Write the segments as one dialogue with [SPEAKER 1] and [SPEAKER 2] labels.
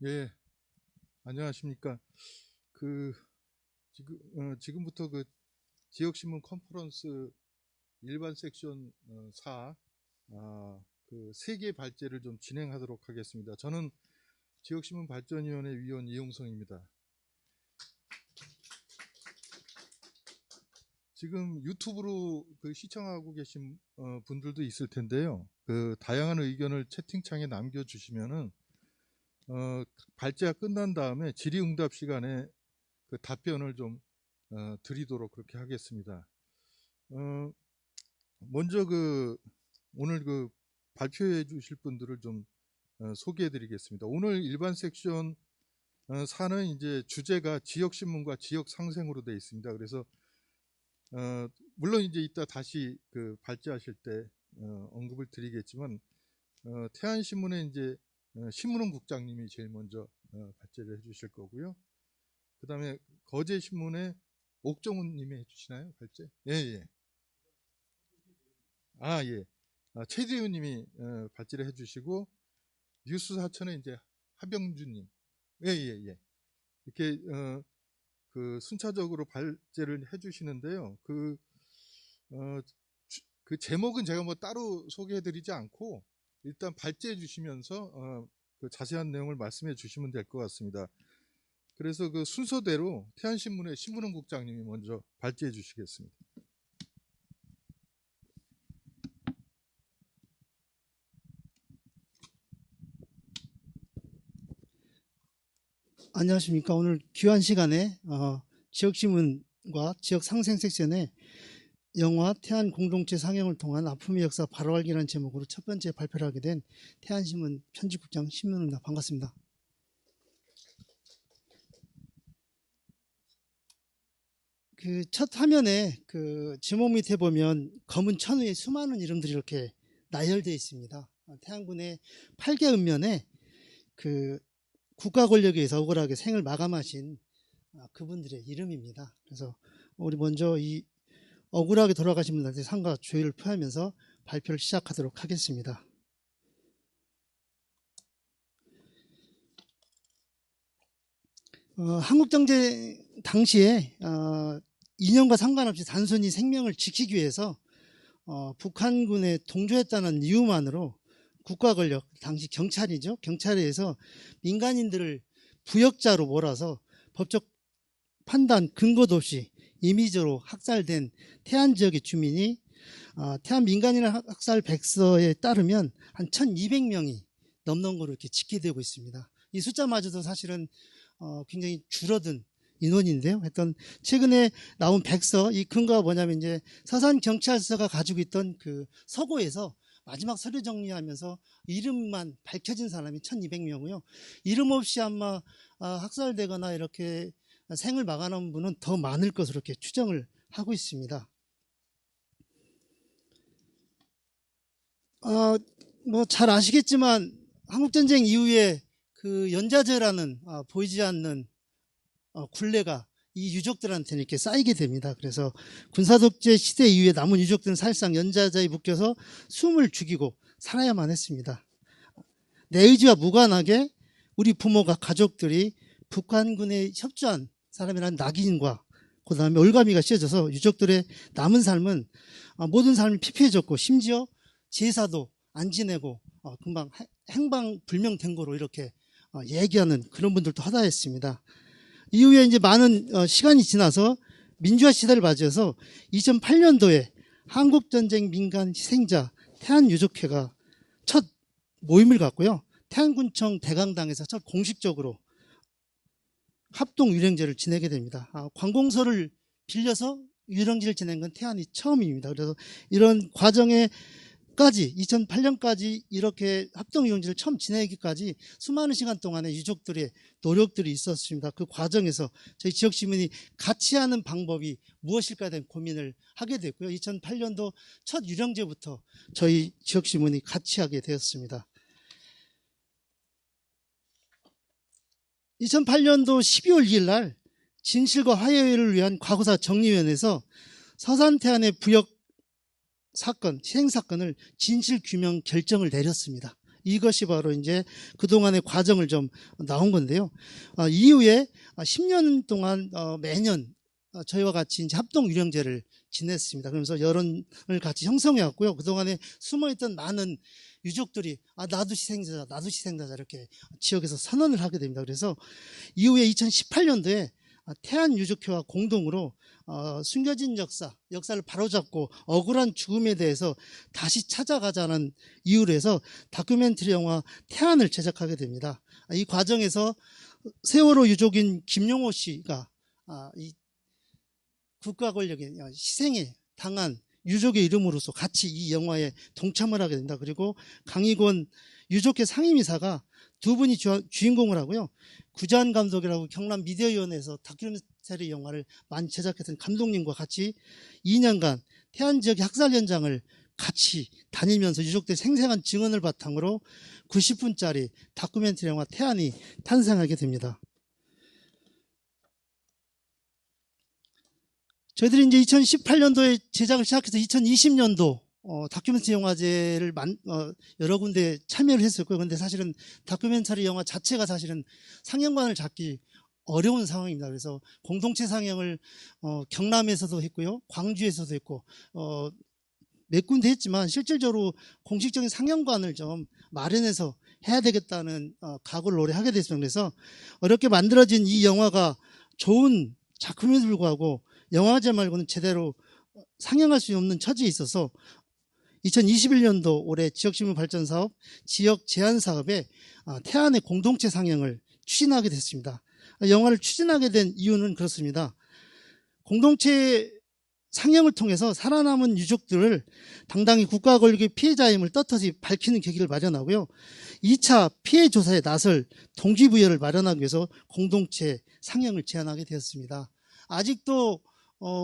[SPEAKER 1] 예, 안녕하십니까. 그 지금부터 그 지역신문 컨퍼런스 일반 섹션 4, 그 세계 발제를 좀 진행하도록 하겠습니다. 저는 지역신문 발전위원회 위원 이용성입니다. 지금 유튜브로 그 시청하고 계신 분들도 있을 텐데요. 그 다양한 의견을 채팅창에 남겨주시면은 발제가 끝난 다음에 질의응답 시간에 그 답변을 좀 드리도록 그렇게 하겠습니다. 먼저 오늘 발표해 주실 분들을 좀 소개해 드리겠습니다. 오늘 일반 섹션 4는 이제 주제가 지역신문과 지역상생으로 되어 있습니다. 그래서 물론 이제 이따 다시 발제하실 때 언급을 드리겠지만 태안신문의 이제 신문은 국장님이 제일 먼저 발제를 해 주실 거고요. 그 다음에 거제신문의 옥정훈 님이 해주시나요? 발제? 예. 예. 최재훈 님이 발제를 해주시고, 뉴스사천의 이제 하병준 님. 예. 이렇게, 순차적으로 발제를 해주시는데요. 그 제목은 제가 뭐 따로 소개해드리지 않고, 일단 발제해 주시면서, 그 자세한 내용을 말씀해 주시면 될 것 같습니다. 그래서 그 순서대로 태안신문의 신문은 국장님이 먼저 발제해 주시겠습니다.
[SPEAKER 2] 안녕하십니까. 오늘 귀한 시간에 지역신문과 지역상생 섹션에 영화 태안 공동체 상영을 통한 아픔의 역사 바로 알기라는 제목으로 첫 번째 발표를 하게 된 태안신문 편집국장 신문입니다. 반갑습니다. 그 첫 화면에 그 제목 밑에 보면 검은 천우의 수많은 이름들이 이렇게 나열되어 있습니다. 태안군의 8개 읍면에 그 국가 권력에 의해서 억울하게 생을 마감하신 그분들의 이름입니다. 그래서 우리 먼저 이 억울하게 돌아가신 분들한테 상과 조의를 표하면서 발표를 시작하도록 하겠습니다. 한국전쟁 당시에 이념과 상관없이 단순히 생명을 지키기 위해서 북한군에 동조했다는 이유만으로 국가 권력, 당시 경찰이죠. 경찰에 의해서 민간인들을 부역자로 몰아서 법적 판단 근거도 없이 임의적으로 학살된 태안 지역의 주민이 태안 민간인 학살 백서에 따르면 한 1200명이 넘는 거로 이렇게 집계되고 있습니다. 이 숫자마저도 사실은 굉장히 줄어든 인원인데요. 하여튼 최근에 나온 백서, 이 근거가 뭐냐면 이제 서산경찰서가 가지고 있던 그 서고에서 마지막 서류 정리하면서 이름만 밝혀진 사람이 1200명이고요. 이름 없이 아마 학살되거나 이렇게 생을 마감한 분은 더 많을 것으로 이렇게 추정을 하고 있습니다. 뭐 잘 아시겠지만 한국전쟁 이후에 그 연좌제라는 보이지 않는 굴레가 이 유족들한테는 이렇게 쌓이게 됩니다. 그래서 군사독재 시대 이후에 남은 유족들은 사실상 연좌제에 묶여서 숨을 죽이고 살아야만 했습니다. 내 의지와 무관하게 우리 부모가 가족들이 북한군에 협조한 사람이라는 낙인과 그 다음에 올가미가 씌워져서 유족들의 남은 삶은 모든 삶이 피폐해졌고 심지어 제사도 안 지내고 금방 행방불명된 거로 이렇게 얘기하는 그런 분들도 허다했습니다. 이후에 이제 많은 시간이 지나서 민주화 시대를 맞이해서 2008년도에 한국전쟁 민간 희생자 태안유족회가 첫 모임을 갖고요. 태안군청 대강당에서 첫 공식적으로 합동 유령제를 지내게 됩니다. 관공서를 빌려서 유령제를 지낸 건 태안이 처음입니다. 그래서 이런 과정에까지 2008년까지 이렇게 합동 유령제를 처음 지내기까지 수많은 시간 동안의 유족들의 노력들이 있었습니다. 그 과정에서 저희 지역시민이 같이 하는 방법이 무엇일까에 대한 고민을 하게 됐고요. 2008년도 첫 유령제부터 저희 지역시민이 같이 하게 되었습니다. 2008년도 12월 2일 날 진실과 화해를 위한 과거사 정리위원회에서 서산태안의 부역 사건, 희생사건을 진실규명 결정을 내렸습니다. 이것이 바로 이제 그동안의 과정을 좀 나온 건데요. 이후에 10년 동안 매년 저희와 같이 이제 합동 유령제를 지냈습니다. 그러면서 여론을 같이 형성해 왔고요. 그동안에 숨어있던 많은 유족들이 나도 희생자자, 나도 희생자자 이렇게 지역에서 선언을 하게 됩니다. 그래서 이후에 2018년도에 태안 유족회와 공동으로 숨겨진 역사를 바로잡고 억울한 죽음에 대해서 다시 찾아가자는 이유로 해서 다큐멘터리 영화 태안을 제작하게 됩니다. 이 과정에서 세월호 유족인 김용호 씨가 이 국가 권력의 희생에 당한 유족의 이름으로서 같이 이 영화에 동참을 하게 된다. 그리고 강희권 유족회 상임이사가 두 분이 주인공을 하고요. 구자한 감독이라고 경남 미디어위원회에서 다큐멘터리 영화를 많이 제작했던 감독님과 같이 2년간 태안 지역의 학살 현장을 같이 다니면서 유족들의 생생한 증언을 바탕으로 90분짜리 다큐멘터리 영화 태안이 탄생하게 됩니다. 저희들이 이제 2018년도에 제작을 시작해서 2020년도 다큐멘터리 영화제를 여러 군데 참여를 했었고요. 그런데 사실은 다큐멘터리 영화 자체가 사실은 상영관을 잡기 어려운 상황입니다. 그래서 공동체 상영을 경남에서도 했고요, 광주에서도 했고 몇 군데 했지만 실질적으로 공식적인 상영관을 좀 마련해서 해야 되겠다는 각오를 오래 하게 됐습니다. 그래서 어렵게 만들어진 이 영화가 좋은 작품에도 불구하고 영화제 말고는 제대로 상영할 수 없는 처지에 있어서 2021년도 올해 지역신문 발전 사업, 지역 제안 사업에 태안의 공동체 상영을 추진하게 됐습니다. 영화를 추진하게 된 이유는 그렇습니다. 공동체 상영을 통해서 살아남은 유족들을 당당히 국가 권력의 피해자임을 떳떳이 밝히는 계기를 마련하고요. 2차 피해 조사에 나설 동기부여를 마련하기 위해서 공동체 상영을 제안하게 되었습니다. 아직도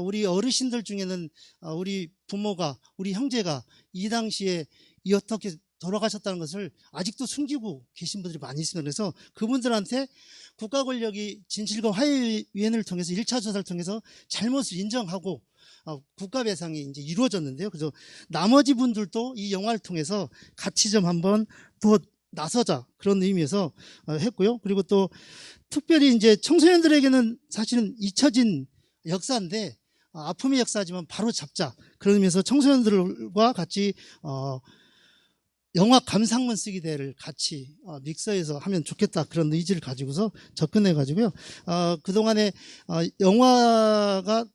[SPEAKER 2] 우리 어르신들 중에는 우리 부모가, 우리 형제가 이 당시에 어떻게 돌아가셨다는 것을 아직도 숨기고 계신 분들이 많이 있습니다. 그래서 그분들한테 국가 권력이 진실과 화해위원회를 통해서 1차 조사를 통해서 잘못을 인정하고 국가 배상이 이제 이루어졌는데요. 그래서 나머지 분들도 이 영화를 통해서 같이 좀 한번 더 나서자, 그런 의미에서 했고요. 그리고 또 특별히 이제 청소년들에게는 사실은 잊혀진 역사인데 아픔의 역사지만 바로 잡자, 그런 의미에서 청소년들과 같이 영화 감상문 쓰기 대회를 같이 믹서에서 하면 좋겠다, 그런 의지를 가지고서 접근해 가지고요. 그동안에 영화가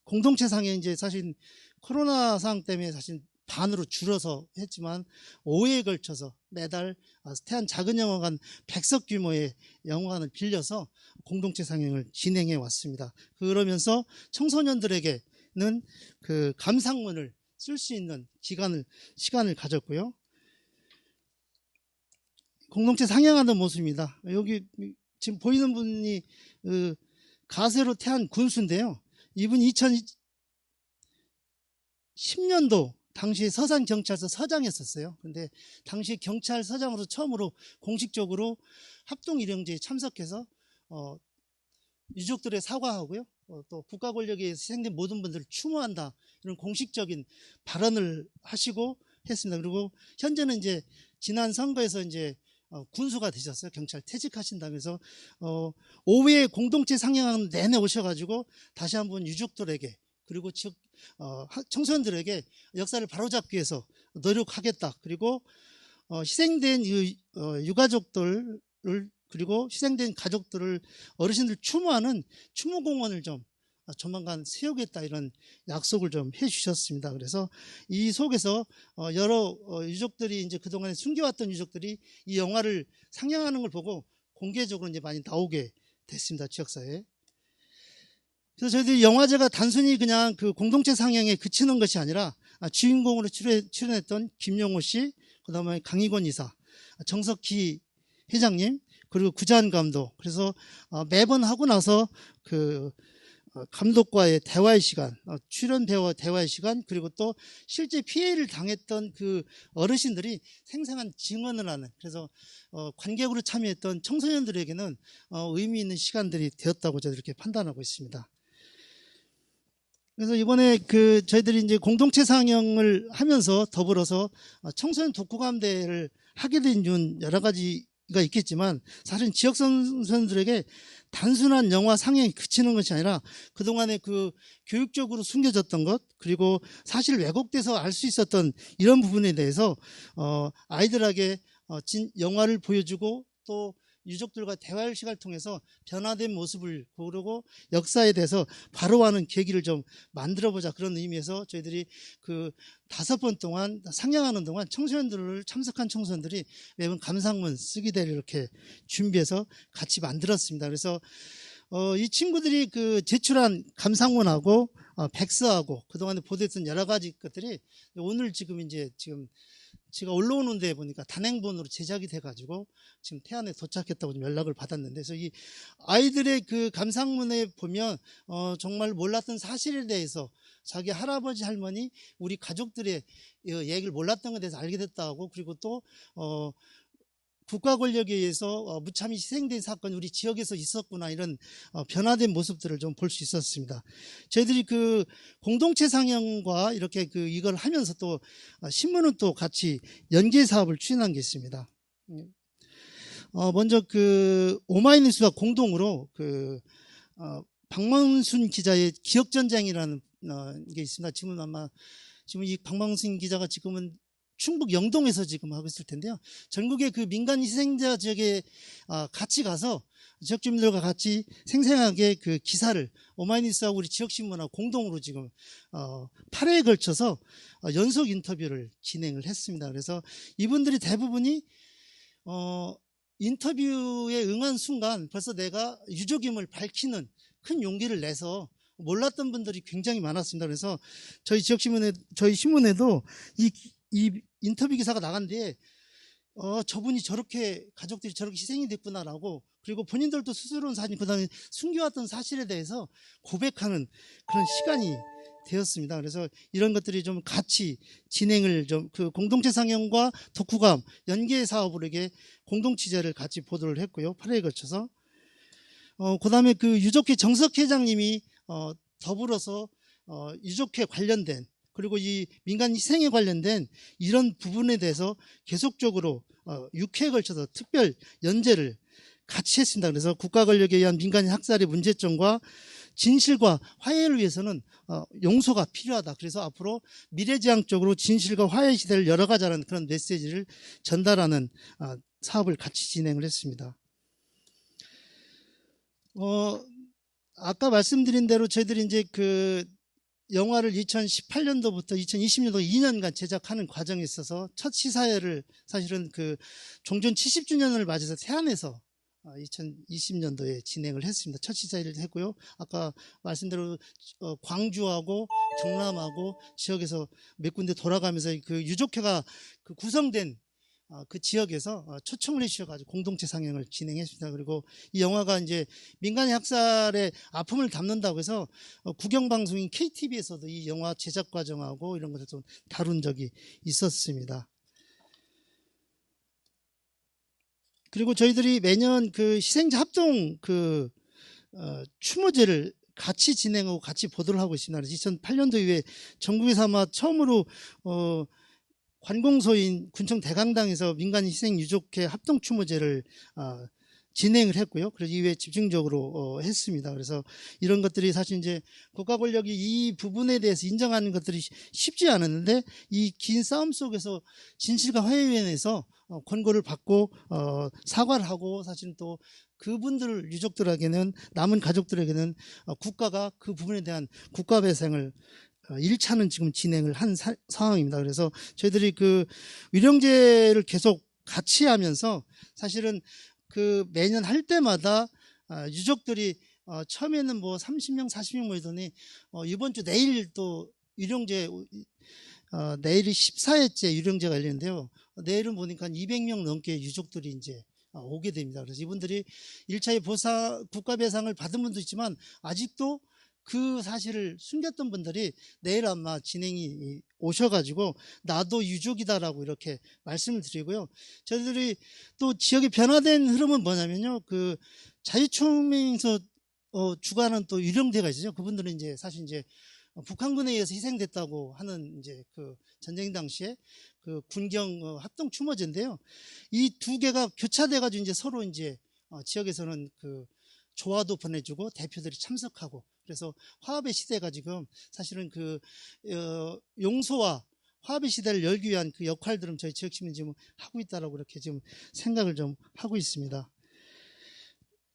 [SPEAKER 2] 공동체 상에 이제 사실 코로나 상황 때문에 사실 반으로 줄어서 했지만 5회에 걸쳐서 매달 태안 작은 영화관 100석 규모의 영화관을 빌려서 공동체 상영을 진행해 왔습니다. 그러면서 청소년들에게는 그 감상문을 쓸 수 있는 시간을 가졌고요. 공동체 상영하는 모습입니다. 여기 지금 보이는 분이 가세로 태안 군수인데요. 이분이 2010년도 당시 서산경찰서 서장이었어요. 그런데 당시 경찰서장으로 처음으로 공식적으로 합동일영제에 참석해서 유족들의 사과하고요, 또 국가 권력에 희생된 모든 분들을 추모한다, 이런 공식적인 발언을 하시고 했습니다. 그리고 현재는 이제 지난 선거에서 이제 군수가 되셨어요. 경찰 퇴직하신다면서 5회 공동체 상영하는 내내 오셔가지고 다시 한번 유족들에게 그리고 지역 청소년들에게 역사를 바로잡기 위해서 노력하겠다. 그리고 희생된 유가족들을, 그리고 희생된 가족들을, 어르신들 추모하는 추모공원을 좀 조만간 세우겠다, 이런 약속을 좀 해주셨습니다. 그래서 이 속에서 여러 유족들이 이제 그동안에 숨겨왔던 유족들이 이 영화를 상영하는 걸 보고 공개적으로 이제 많이 나오게 됐습니다. 지역사회에. 그래서 저희들이 영화제가 단순히 그냥 그 공동체 상영에 그치는 것이 아니라 주인공으로 출연했던 김용호 씨, 그 다음에 강희권 이사, 정석희 회장님, 그리고 구자한 감독. 그래서 매번 하고 나서 그 감독과의 대화의 시간, 출연 배우와 대화의 시간, 그리고 또 실제 피해를 당했던 그 어르신들이 생생한 증언을 하는, 그래서 관객으로 참여했던 청소년들에게는 의미 있는 시간들이 되었다고 저희들 이렇게 판단하고 있습니다. 그래서 이번에 저희들이 이제 공동체 상영을 하면서 더불어서 청소년 독후감대를 하게 된 이유는 여러 가지가 있겠지만, 사실은 지역 청소년들에게 단순한 영화 상영이 그치는 것이 아니라 그동안에 교육적으로 숨겨졌던 것, 그리고 사실 왜곡돼서 알 수 있었던 이런 부분에 대해서 아이들에게 영화를 보여주고, 또 유족들과 대화할 시간을 통해서 변화된 모습을 보고 역사에 대해서 바로하는 계기를 좀 만들어보자, 그런 의미에서 저희들이 5번 동안 상영하는 동안 참석한 청소년들이 매번 감상문 쓰기대를 이렇게 준비해서 같이 만들었습니다. 그래서 이 친구들이 제출한 감상문하고 백서하고 그동안에 보도했던 여러 가지 것들이 오늘 지금 제가 올라오는 데 보니까 단행본으로 제작이 돼가지고 지금 태안에 도착했다고 좀 연락을 받았는데, 그래서 이 아이들의 감상문에 보면 정말 몰랐던 사실에 대해서 자기 할아버지 할머니 우리 가족들의 얘기를 몰랐던 것에 대해서 알게 됐다고, 그리고 또 국가 권력에 의해서 무참히 희생된 사건이 우리 지역에서 있었구나, 이런 변화된 모습들을 좀 볼 수 있었습니다. 저희들이 공동체 상영과 이렇게 이걸 하면서 또 신문은 또 같이 연계 사업을 추진한 게 있습니다. 먼저 오마이뉴스와 공동으로 박명순 기자의 기억전쟁이라는 게 있습니다. 지금 이 박명순 기자가 지금은 충북 영동에서 지금 하고 있을 텐데요. 전국의 민간 희생자 지역에 같이 가서 지역 주민들과 같이 생생하게 기사를 오마이뉴스하고 우리 지역신문하고 공동으로 지금 8회에 걸쳐서 연속 인터뷰를 진행을 했습니다. 그래서 이분들이 대부분이 인터뷰에 응한 순간 벌써 내가 유족임을 밝히는 큰 용기를 내서 몰랐던 분들이 굉장히 많았습니다. 그래서 저희 신문에도 이 인터뷰 기사가 나간 뒤에 저분이 가족들이 저렇게 희생이 됐구나라고, 그리고 본인들도 스스로는 사실 그다음에 숨겨왔던 사실에 대해서 고백하는 그런 시간이 되었습니다. 그래서 이런 것들이 좀 같이 진행을 공동체 상영과 독후감 연계 사업으로 이게 공동 취재를 같이 보도를 했고요. 8회에 거쳐서 그다음에 유족회 정석 회장님이 더불어서 유족회 관련된, 그리고 이 민간 희생에 관련된 이런 부분에 대해서 계속적으로 6회에 걸쳐서 특별 연재를 같이 했습니다. 그래서 국가 권력에 의한 민간 학살의 문제점과 진실과 화해를 위해서는 용서가 필요하다. 그래서 앞으로 미래지향적으로 진실과 화해 시대를 열어가자는 그런 메시지를 전달하는 사업을 같이 진행을 했습니다. 아까 말씀드린 대로 저희들이 이제 영화를 2018년도부터 2020년도 2년간 제작하는 과정에 있어서 첫 시사회를 사실은 종전 70주년을 맞아서 태안에서 2020년도에 진행을 했습니다. 첫 시사회를 했고요. 아까 말씀대로 광주하고 경남하고 지역에서 몇 군데 돌아가면서 유족회가 구성된 지역에서 초청을 해주셔가지고 공동체 상영을 진행했습니다. 그리고 이 영화가 이제 민간의 학살의 아픔을 담는다고 해서 국영방송인 KTV에서도 이 영화 제작 과정하고 이런 것을 좀 다룬 적이 있었습니다. 그리고 저희들이 매년 희생자 합동 추모제를 같이 진행하고 같이 보도를 하고 있습니다. 그래서 2008년도 이후에 전국에서 아마 처음으로 관공서인 군청 대강당에서 민간 희생 유족회 합동 추모제를 진행을 했고요. 그래서 이후에 집중적으로 했습니다. 그래서 이런 것들이 사실 이제 국가 권력이 이 부분에 대해서 인정하는 것들이 쉽지 않았는데, 이 긴 싸움 속에서 진실과 화해위원회에서 권고를 받고 사과를 하고, 사실 또 그분들 유족들에게는, 남은 가족들에게는 국가가 그 부분에 대한 국가 배상을 1차는 지금 진행을 한 상황입니다. 그래서 저희들이 위령제를 계속 같이 하면서 사실은 매년 할 때마다 유족들이 처음에는 30명, 40명 모이더니 이번 주 내일 또 유령제, 내일이 14회째 유령제가 열리는데요. 내일은 보니까 200명 넘게 유족들이 이제 오게 됩니다. 그래서 이분들이 1차의 국가 배상을 받은 분도 있지만 아직도 그 사실을 숨겼던 분들이 내일 아마 진행이 오셔가지고 나도 유족이다라고 이렇게 말씀을 드리고요. 저희들이 또 지역의 변화된 흐름은 뭐냐면요. 자유총명에서 주관하는 또 유령대가 있어요. 그분들은 이제 사실 이제 북한군에 의해서 희생됐다고 하는 이제 그 전쟁 당시에 그 군경 합동 추모제인데요. 이 두 개가 교차돼가지고 이제 서로 이제 지역에서는 그 조화도 보내주고 대표들이 참석하고 그래서 화합의 시대가 지금 사실은 그 용서와 화합의 시대를 열기 위한 그 역할들은 저희 지역시민이 지금 하고 있다라고 이렇게 지금 생각을 좀 하고 있습니다.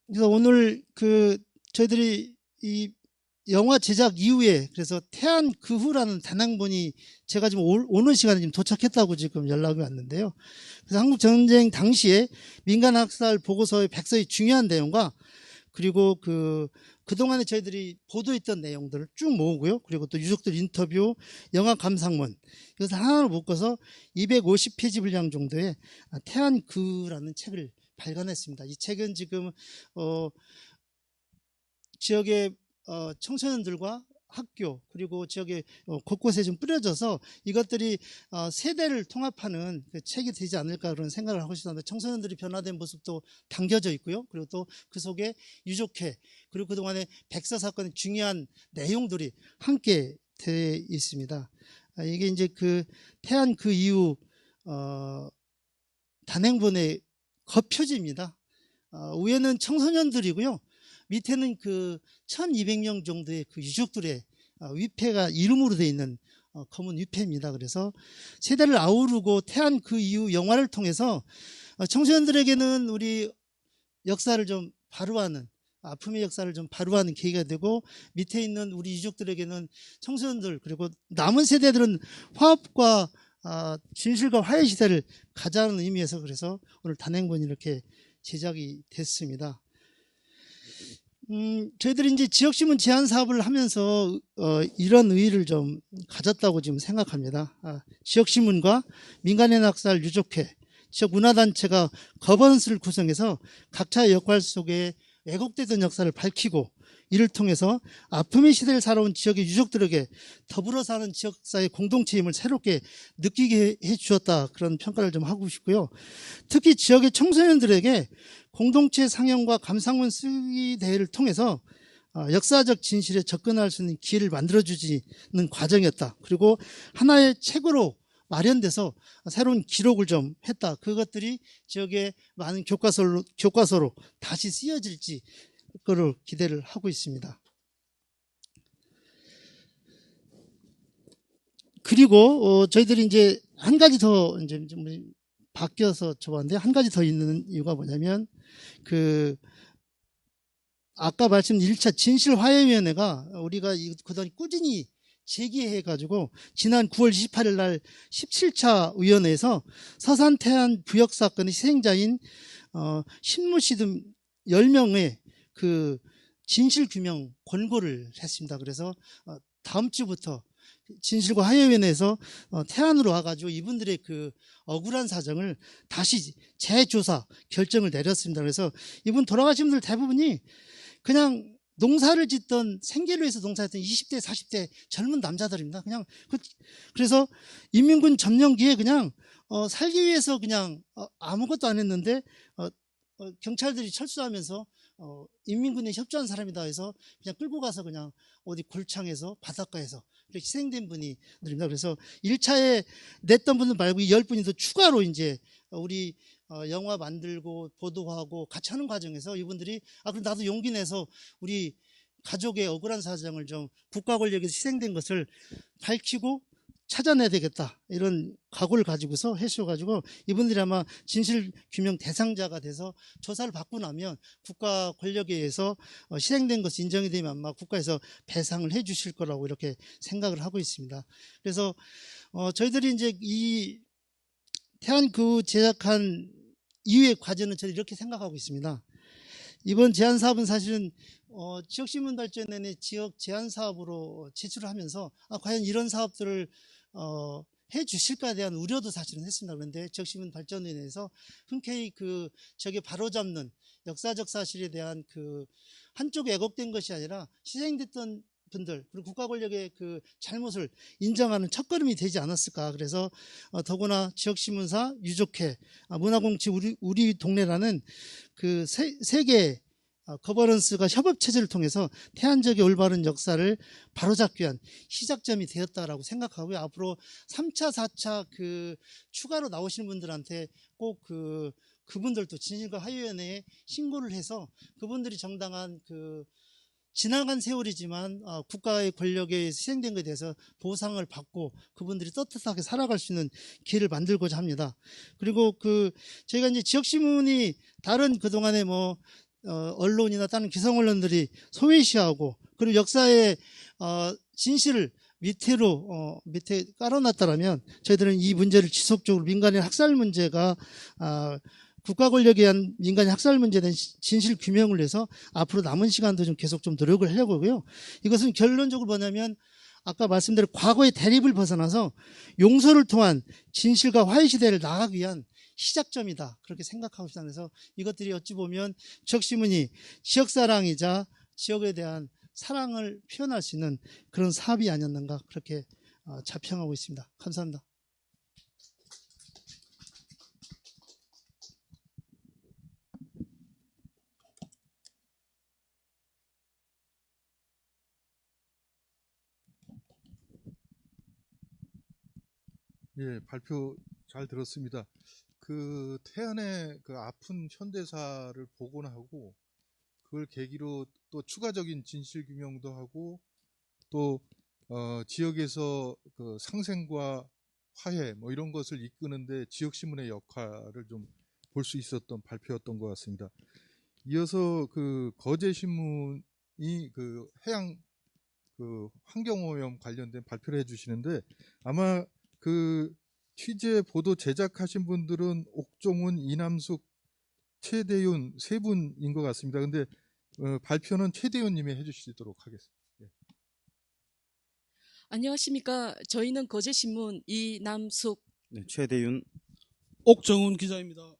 [SPEAKER 2] 그래서 오늘 그 저희들이 이 영화 제작 이후에 그래서 태안 그 후라는 단행본이 제가 지금 오는 시간에 지금 도착했다고 지금 연락이 왔는데요. 그래서 한국 전쟁 당시에 민간 학살 보고서의 백서의 중요한 내용과 그리고 그동안에 저희들이 보도했던 내용들을 쭉 모으고요. 그리고 또 유족들 인터뷰, 영화 감상문 이것을 하나로 묶어서 250페이지 분량 정도의 태안 그라는 책을 발간했습니다. 이 책은 지금 지역의 청소년들과 학교 그리고 지역의 곳곳에 좀 뿌려져서 이것들이 세대를 통합하는 그 책이 되지 않을까 그런 생각을 하고 있습니다. 청소년들이 변화된 모습도 담겨져 있고요. 그리고 또 그 속에 유족회 그리고 그동안의 백서 사건의 중요한 내용들이 함께 되어 있습니다. 이게 이제 그 태안 그 이후 단행본의 겉표지입니다. 위에는 청소년들이고요. 밑에는 그 1200명 정도의 그 유족들의 위패가 이름으로 되어 있는 검은 위패입니다. 그래서 세대를 아우르고 태안 그 이후 영화를 통해서 청소년들에게는 우리 역사를 좀 바로하는 아픔의 역사를 좀 바로하는 계기가 되고 밑에 있는 우리 유족들에게는 청소년들 그리고 남은 세대들은 화합과 진실과 화해 시대를 가자는 의미에서 그래서 오늘 단행본이 이렇게 제작이 됐습니다. 저희들이 이제 지역신문 제안 사업을 하면서 이런 의의를 좀 가졌다고 지금 생각합니다. 지역신문과 민간인 학살 유족회, 지역 문화단체가 거버넌스를 구성해서 각자의 역할 속에 왜곡되던 역사를 밝히고 이를 통해서 아픔의 시대를 살아온 지역의 유족들에게 더불어 사는 지역사회 공동체임을 새롭게 느끼게 해주었다 그런 평가를 좀 하고 싶고요. 특히 지역의 청소년들에게 공동체 상영과 감상문 쓰기 대회를 통해서 역사적 진실에 접근할 수 있는 기회를 만들어주지는 과정이었다. 그리고 하나의 책으로 마련돼서 새로운 기록을 좀 했다. 그것들이 지역의 많은 교과서로 다시 쓰여질지 그걸 기대를 하고 있습니다. 그리고 저희들이 이제 한 가지 더 이제 좀 바뀌어서 줘봤는데 한 가지 더 있는 이유가 뭐냐면 아까 말씀드린 1차 진실화해위원회가 우리가 그동안 꾸준히 제기해가지고 지난 9월 28일 날 17차 위원회에서 서산 태안 부역 사건의 희생자인 신모 씨 등 10명의 그 진실 규명 권고를 했습니다. 그래서 다음 주부터 진실과 화해위원회에서 태안으로 와가지고 이분들의 그 억울한 사정을 다시 재조사 결정을 내렸습니다. 그래서 이분 돌아가신 분들 대부분이 그냥 농사를 짓던 생계를 위해서 농사했던 20대, 40대 젊은 남자들입니다. 그래서 인민군 점령기에 그냥 살기 위해서 그냥 아무것도 안 했는데 경찰들이 철수하면서 인민군에 협조한 사람이다 해서 그냥 끌고 가서 그냥 어디 골창에서 바닷가에서 이렇게 희생된 분들입니다. 그래서 1차에 냈던 분들 말고 10분이 더 추가로 이제 우리 영화 만들고 보도하고 같이 하는 과정에서 이분들이 그럼 나도 용기 내서 우리 가족의 억울한 사정을 좀 국가 권력에서 희생된 것을 밝히고 찾아내야 되겠다 이런 각오를 가지고서 해주셔가지고 이분들이 아마 진실규명 대상자가 돼서 조사를 받고 나면 국가 권력에 의해서 희생된 것이 인정이 되면 아마 국가에서 배상을 해 주실 거라고 이렇게 생각을 하고 있습니다. 그래서 저희들이 이제 이 태안 그 제작한 이후의 과제는 저희 이렇게 생각하고 있습니다. 이번 제안 사업은 사실은 지역신문 발전위원회 지역 제안 사업으로 제출을 하면서 과연 이런 사업들을 해 주실까에 대한 우려도 사실은 했습니다. 그런데 지역신문 발전위원회에서 흔쾌히 그 저게 바로잡는 역사적 사실에 대한 그 한쪽에 왜곡된 것이 아니라 희생됐던 분들 그리고 국가 권력의 그 잘못을 인정하는 첫걸음이 되지 않았을까. 그래서 더구나 지역신문사 유족회 문화공치 우리 동네라는 그 세계 거버넌스가 협업 체제를 통해서 태안적의 올바른 역사를 바로잡기 위한 시작점이 되었다라고 생각하고요. 앞으로 3차, 4차 추가로 나오시는 분들한테 꼭 그분들도 진실과 화해위원회에 신고를 해서 그분들이 정당한 지나간 세월이지만 국가의 권력에 시행된 것에 대해서 보상을 받고 그분들이 떳떳하게 살아갈 수 있는 기회를 만들고자 합니다. 그리고 저희가 이제 지역신문이 다른 그동안에 언론이나 다른 기성 언론들이 소외시하고 그리고 역사의 진실을 밑에 깔아놨다라면 저희들은 이 문제를 지속적으로 민간인 학살 문제가 국가 권력에 의한 민간인 학살 문제에 대한 진실 규명을 해서 앞으로 남은 시간도 좀 계속 좀 노력을 하려고 하고요. 이것은 결론적으로 뭐냐면 아까 말씀드린 과거의 대립을 벗어나서 용서를 통한 진실과 화해 시대를 나가기 위한 시작점이다. 그렇게 생각하고 있습니다. 그래서 이것들이 어찌 보면 지역신문이 지역사랑이자 지역에 대한 사랑을 표현할 수 있는 그런 사업이 아니었는가 그렇게 자평하고 있습니다. 감사합니다.
[SPEAKER 1] 예, 발표 잘 들었습니다. 태안의 아픈 현대사를 복원하고 그걸 계기로 또 추가적인 진실 규명도 하고 또 지역에서 상생과 화해 이런 것을 이끄는데 지역신문의 역할을 좀 볼 수 있었던 발표였던 것 같습니다. 이어서 거제신문이 해양 환경오염 관련된 발표를 해주시는데 아마 취재 보도 제작하신 분들은 옥종훈, 이남숙, 최대윤 세 분인 것 같습니다. 근데 발표는 최대윤님이 해주시도록 하겠습니다. 예.
[SPEAKER 3] 안녕하십니까. 저희는 거제신문 이남숙,
[SPEAKER 4] 네, 최대윤,
[SPEAKER 5] 옥정훈 기자입니다.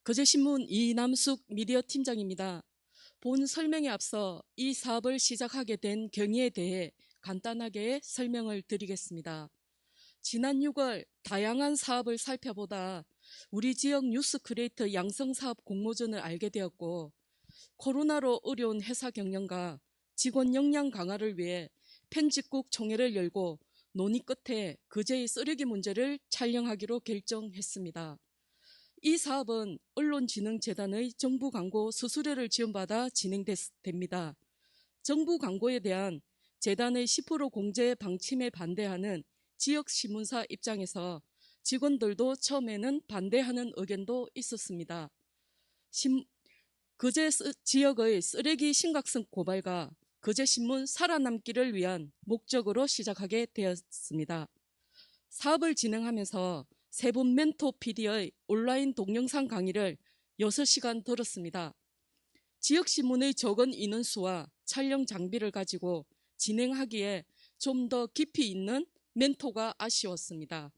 [SPEAKER 3] 거제신문 이남숙 미디어 팀장입니다. 본 설명에 앞서 이 사업을 시작하게 된 경위에 대해 간단하게 설명을 드리겠습니다. 지난 6월 다양한 사업을 살펴보다 우리 지역 뉴스 크리에이터 양성 사업 공모전을 알게 되었고 코로나로 어려운 회사 경영과 직원 역량 강화를 위해 편집국 총회를 열고 논의 끝에 거제의 쓰레기 문제를 촬영하기로 결정했습니다. 이 사업은 언론진흥재단의 정부 광고 수수료를 지원받아 진행됩니다. 정부 광고에 대한 재단의 10% 공제 방침에 반대하는 지역신문사 입장에서 직원들도 처음에는 반대하는 의견도 있었습니다. 거제 지역의 쓰레기 심각성 고발과 거제신문 살아남기를 위한 목적으로 시작하게 되었습니다. 사업을 진행하면서 세 분 멘토 PD의 온라인 동영상 강의를 6시간 들었습니다. 지역신문의 적은 인원수와 촬영 장비를 가지고 진행하기에 좀 더 깊이 있는 멘토가 아쉬웠습니다.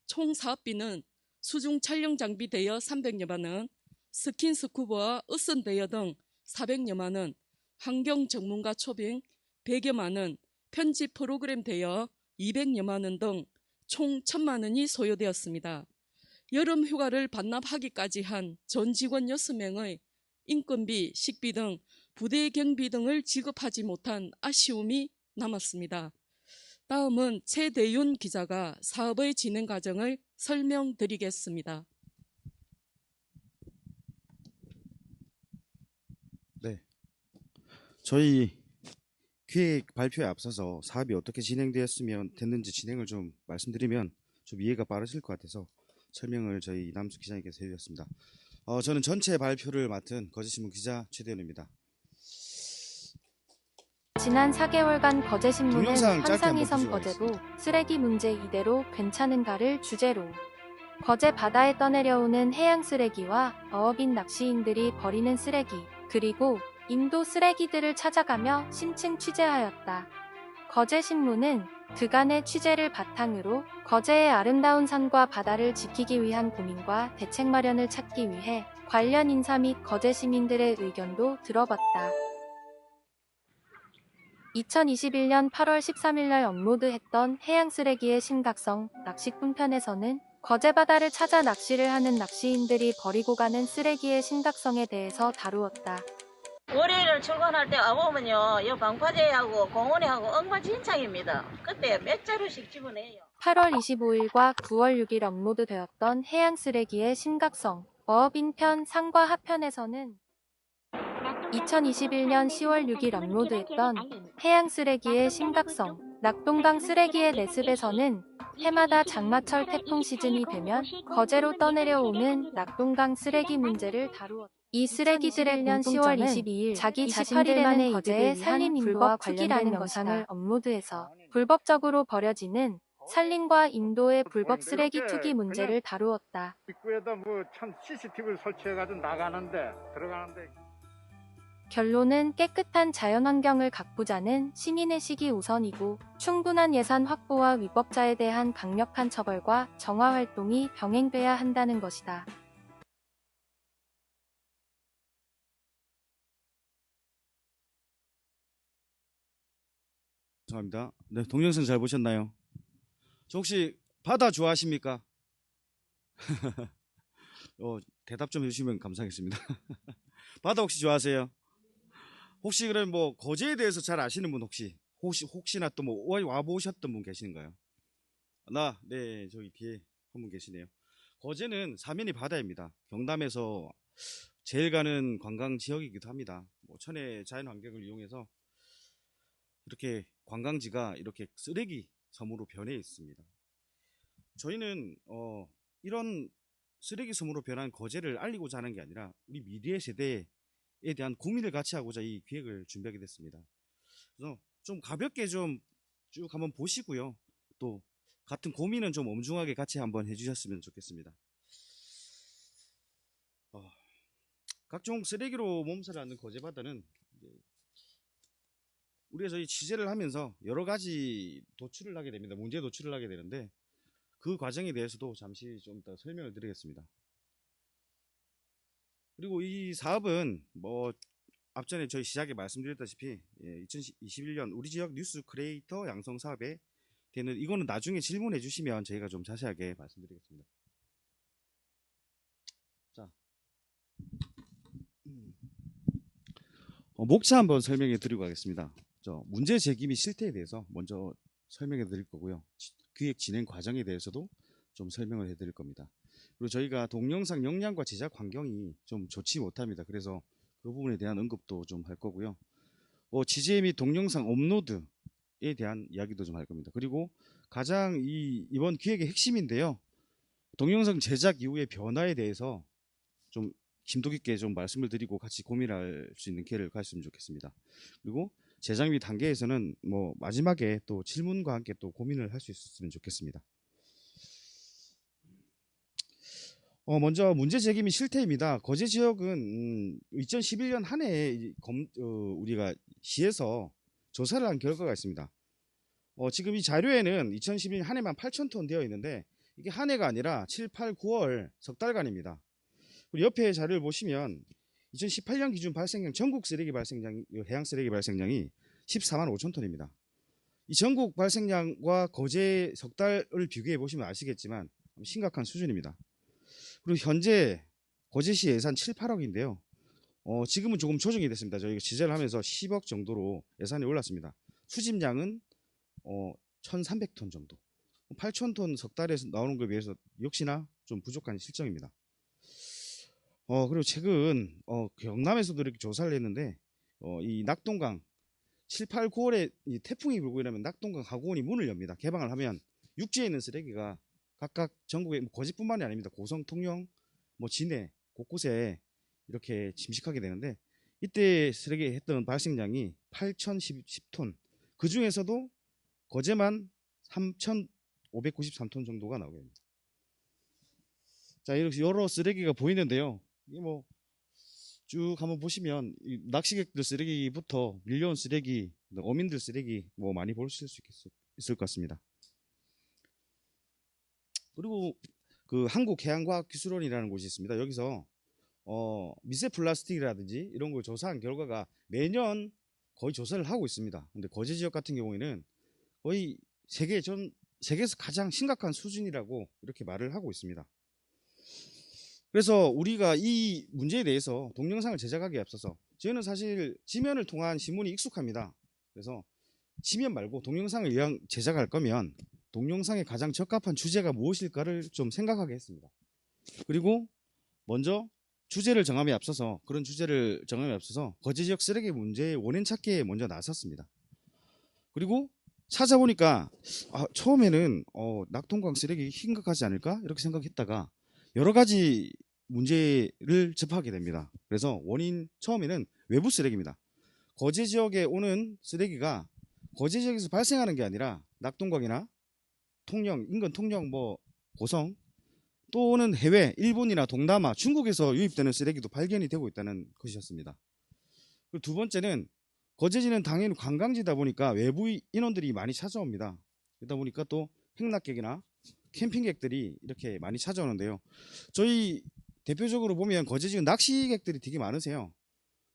[SPEAKER 3] 총 사업비는 수중 촬영 장비 대여 300여만 원, 스킨 스쿠버와 으쓱 대여 등 400여만 원, 환경 전문가 초빙 100여만 원, 편집 프로그램 대여 200여만 원 등 총 1,000만 원이 소요되었습니다. 여름 휴가를 반납하기까지 한 전 직원 6명의 인건비, 식비 등 부대 경비 등을 지급하지 못한 아쉬움이 남았습니다. 다음은 최대윤 기자가 사업의 진행 과정을 설명드리겠습니다.
[SPEAKER 4] 네, 저희 기획 발표에 앞서서 사업이 어떻게 됐는지 진행을 좀 말씀드리면 좀 이해가 빠르실 것 같아서 설명을 저희 이남숙 기자님께서 해주셨습니다. 저는 전체 발표를 맡은 거제신문 기자 최대윤입니다.
[SPEAKER 6] 지난 4개월간 거제신문은
[SPEAKER 4] 동영상 짧게
[SPEAKER 6] 환상이
[SPEAKER 4] 한번
[SPEAKER 6] 섬
[SPEAKER 4] 보시죠.
[SPEAKER 6] 거제도 쓰레기 문제 이대로 괜찮은가를 주제로 거제 바다에 떠내려오는 해양 쓰레기와 어업인 낚시인들이 버리는 쓰레기 그리고 인도 쓰레기들을 찾아가며 심층 취재하였다. 거제신문은 그간의 취재를 바탕으로 거제의 아름다운 산과 바다를 지키기 위한 고민과 대책 마련을 찾기 위해 관련 인사 및 거제 시민들의 의견도 들어봤다. 2021년 8월 13일 날 업로드했던 해양 쓰레기의 심각성 낚시꾼 편에서는 거제 바다를 찾아 낚시를 하는 낚시인들이 버리고 가는 쓰레기의 심각성에 대해서 다루었다.
[SPEAKER 7] 월요일 출근할 때 와보면요, 이 방파제하고 공원에하고 엉망진창입니다. 그때 몇 자루씩 집어내요.
[SPEAKER 6] 8월 25일과 9월 6일 업로드되었던 해양 쓰레기의 심각성, 어업인 편 상과 하편에서는 2021년 10월 6일 업로드했던 해양 쓰레기의 심각성, 낙동강 쓰레기의 내습에서는 해마다 장마철 태풍 시즌이 되면 거제로 떠내려오는 낙동강 쓰레기 문제를 다루었다. 이 쓰레기들의 1년 10월 22일 자기 자신들만의 거제의 산림 인도와 관련된 영상을 업로드해서 불법적으로 버려지는 산림과 인도의 불법 쓰레기 투기 문제를 다루었다.
[SPEAKER 8] 입구에다 참 CCTV를 설치해가지고 들어가는데
[SPEAKER 6] 결론은 깨끗한 자연환경을 가꾸자는 시민의식이 우선이고 충분한 예산 확보와 위법자에 대한 강력한 처벌과 정화 활동이 병행돼야 한다는 것이다.
[SPEAKER 4] 죄송합니다. 네, 동영상 잘 보셨나요? 저 혹시 바다 좋아하십니까? 대답 좀 해주시면 감사하겠습니다. 바다 혹시 좋아하세요? 혹시 그럼 뭐 거제에 대해서 잘 아시는 분 혹시나 또 뭐 와보셨던 분 계시는가요? 네, 저기 뒤에 한 분 계시네요. 거제는 사면이 바다입니다. 경남에서 제일 가는 관광 지역이기도 합니다. 뭐 천혜 자연 환경을 이용해서 이렇게 관광지가 이렇게 쓰레기 섬으로 변해 있습니다. 저희는 이런 쓰레기 섬으로 변한 거제를 알리고자 하는 게 아니라 우리 미래 세대에 대한 고민을 같이 하고자 이 기획을 준비하게 됐습니다. 그래서 좀 가볍게 좀 쭉 한번 보시고요. 또 같은 고민은 좀 엄중하게 같이 한번 해주셨으면 좋겠습니다. 각종 쓰레기로 몸살을 앓는 거제 바다는 우리가 저희 취재를 하면서 여러 가지 도출을 하게 됩니다. 문제 도출을 하게 되는데 그 과정에 대해서도 잠시 좀 이따 설명을 드리겠습니다. 그리고 이 사업은 뭐 앞전에 저희 시작에 말씀드렸다시피 2021년 우리 지역 뉴스 크리에이터 양성 사업에 되는 이거는 나중에 질문해 주시면 저희가 좀 자세하게 말씀드리겠습니다. 자, 목차 한번 설명해 드리고 가겠습니다. 문제 제기 및 실태에 대해서 먼저 설명해 드릴 거고요. 기획 진행 과정에 대해서도 좀 설명을 해 드릴 겁니다. 그리고 저희가 동영상 역량과 제작 환경이 좀 좋지 못합니다. 그래서 그 부분에 대한 언급도 좀 할 거고요. 취재 및 동영상 업로드에 대한 이야기도 좀 할 겁니다. 그리고 가장 이번 기획의 핵심인데요. 동영상 제작 이후의 변화에 대해서 좀 심도 깊게 좀 말씀을 드리고 같이 고민할 수 있는 기회를 가졌으면 좋겠습니다. 그리고 제작 및 단계에서는 뭐 마지막에 또 질문과 함께 또 고민을 할 수 있었으면 좋겠습니다. 먼저 문제 제기 및 실태입니다. 거제 지역은 2011년 한 해에 우리가 시에서 조사를 한 결과가 있습니다. 지금 이 자료에는 2011년 한 해만 8,000톤 되어 있는데 이게 한 해가 아니라 7, 8, 9월 석 달간입니다. 그리고 옆에 자료를 보시면 2018년 기준 발생량 전국 쓰레기 발생량이 해양 쓰레기 발생량이 14만 5천 톤입니다. 이 전국 발생량과 거제 석 달을 비교해 보시면 아시겠지만 심각한 수준입니다. 그리고 현재 거제시 예산 7, 8억인데요. 지금은 조금 조정이 됐습니다. 저희가 지재를 하면서 10억 정도로 예산이 올랐습니다. 수집량은 1,300톤 정도. 8,000톤 석 달에서 나오는 것에 비해서 역시나 좀 부족한 실정입니다. 그리고 최근 경남에서도 이렇게 조사를 했는데 이 낙동강 7, 8, 9월에 이 태풍이 불고 이러면 낙동강 하구원이 문을 엽니다. 개방을 하면 육지에 있는 쓰레기가 각각 전국에 거제뿐만이 아닙니다. 고성, 통영, 진해 곳곳에 이렇게 침식하게 되는데 이때 쓰레기 했던 발생량이 8,010톤. 그 중에서도 거제만 3,593톤 정도가 나오게 됩니다. 자, 이렇게 여러 쓰레기가 보이는데요. 이게 쭉 한번 보시면 낚시객들 쓰레기부터 밀려온 쓰레기, 어민들 쓰레기 많이 보실 수 있을 것 같습니다. 그리고 그 한국해양과학기술원이라는 곳이 있습니다. 여기서 미세 플라스틱이라든지 이런 걸 조사한 결과가 매년 거의 조사를 하고 있습니다. 근데 거제 지역 같은 경우에는 거의 세계 전 세계에서 가장 심각한 수준이라고 이렇게 말을 하고 있습니다. 그래서 우리가 이 문제에 대해서 동영상을 제작하기에 앞서서 저희는 사실 지면을 통한 신문이 익숙합니다. 그래서 지면 말고 동영상을 제작할 거면 동영상에 가장 적합한 주제가 무엇일까를 좀 생각하게 했습니다. 그리고 먼저 주제를 정함에 앞서서 그런 주제를 정함에 앞서서 거제 지역 쓰레기 문제의 원인 찾기에 먼저 나섰습니다. 그리고 찾아보니까 처음에는 낙동강 쓰레기 심각하지 않을까 이렇게 생각했다가 여러 가지 문제를 접하게 됩니다. 그래서 원인 처음에는 외부 쓰레기입니다. 거제 지역에 오는 쓰레기가 거제 지역에서 발생하는 게 아니라 낙동강이나 통영, 인근 통영, 고성 또는 해외, 일본이나 동남아, 중국에서 유입되는 쓰레기도 발견이 되고 있다는 것이었습니다. 그리고 두 번째는 거제지는 당연히 관광지다 보니까 외부 인원들이 많이 찾아옵니다. 그러다 보니까 또 행락객이나 캠핑객들이 이렇게 많이 찾아오는데요. 저희 대표적으로 보면 거제지는 낚시객들이 되게 많으세요.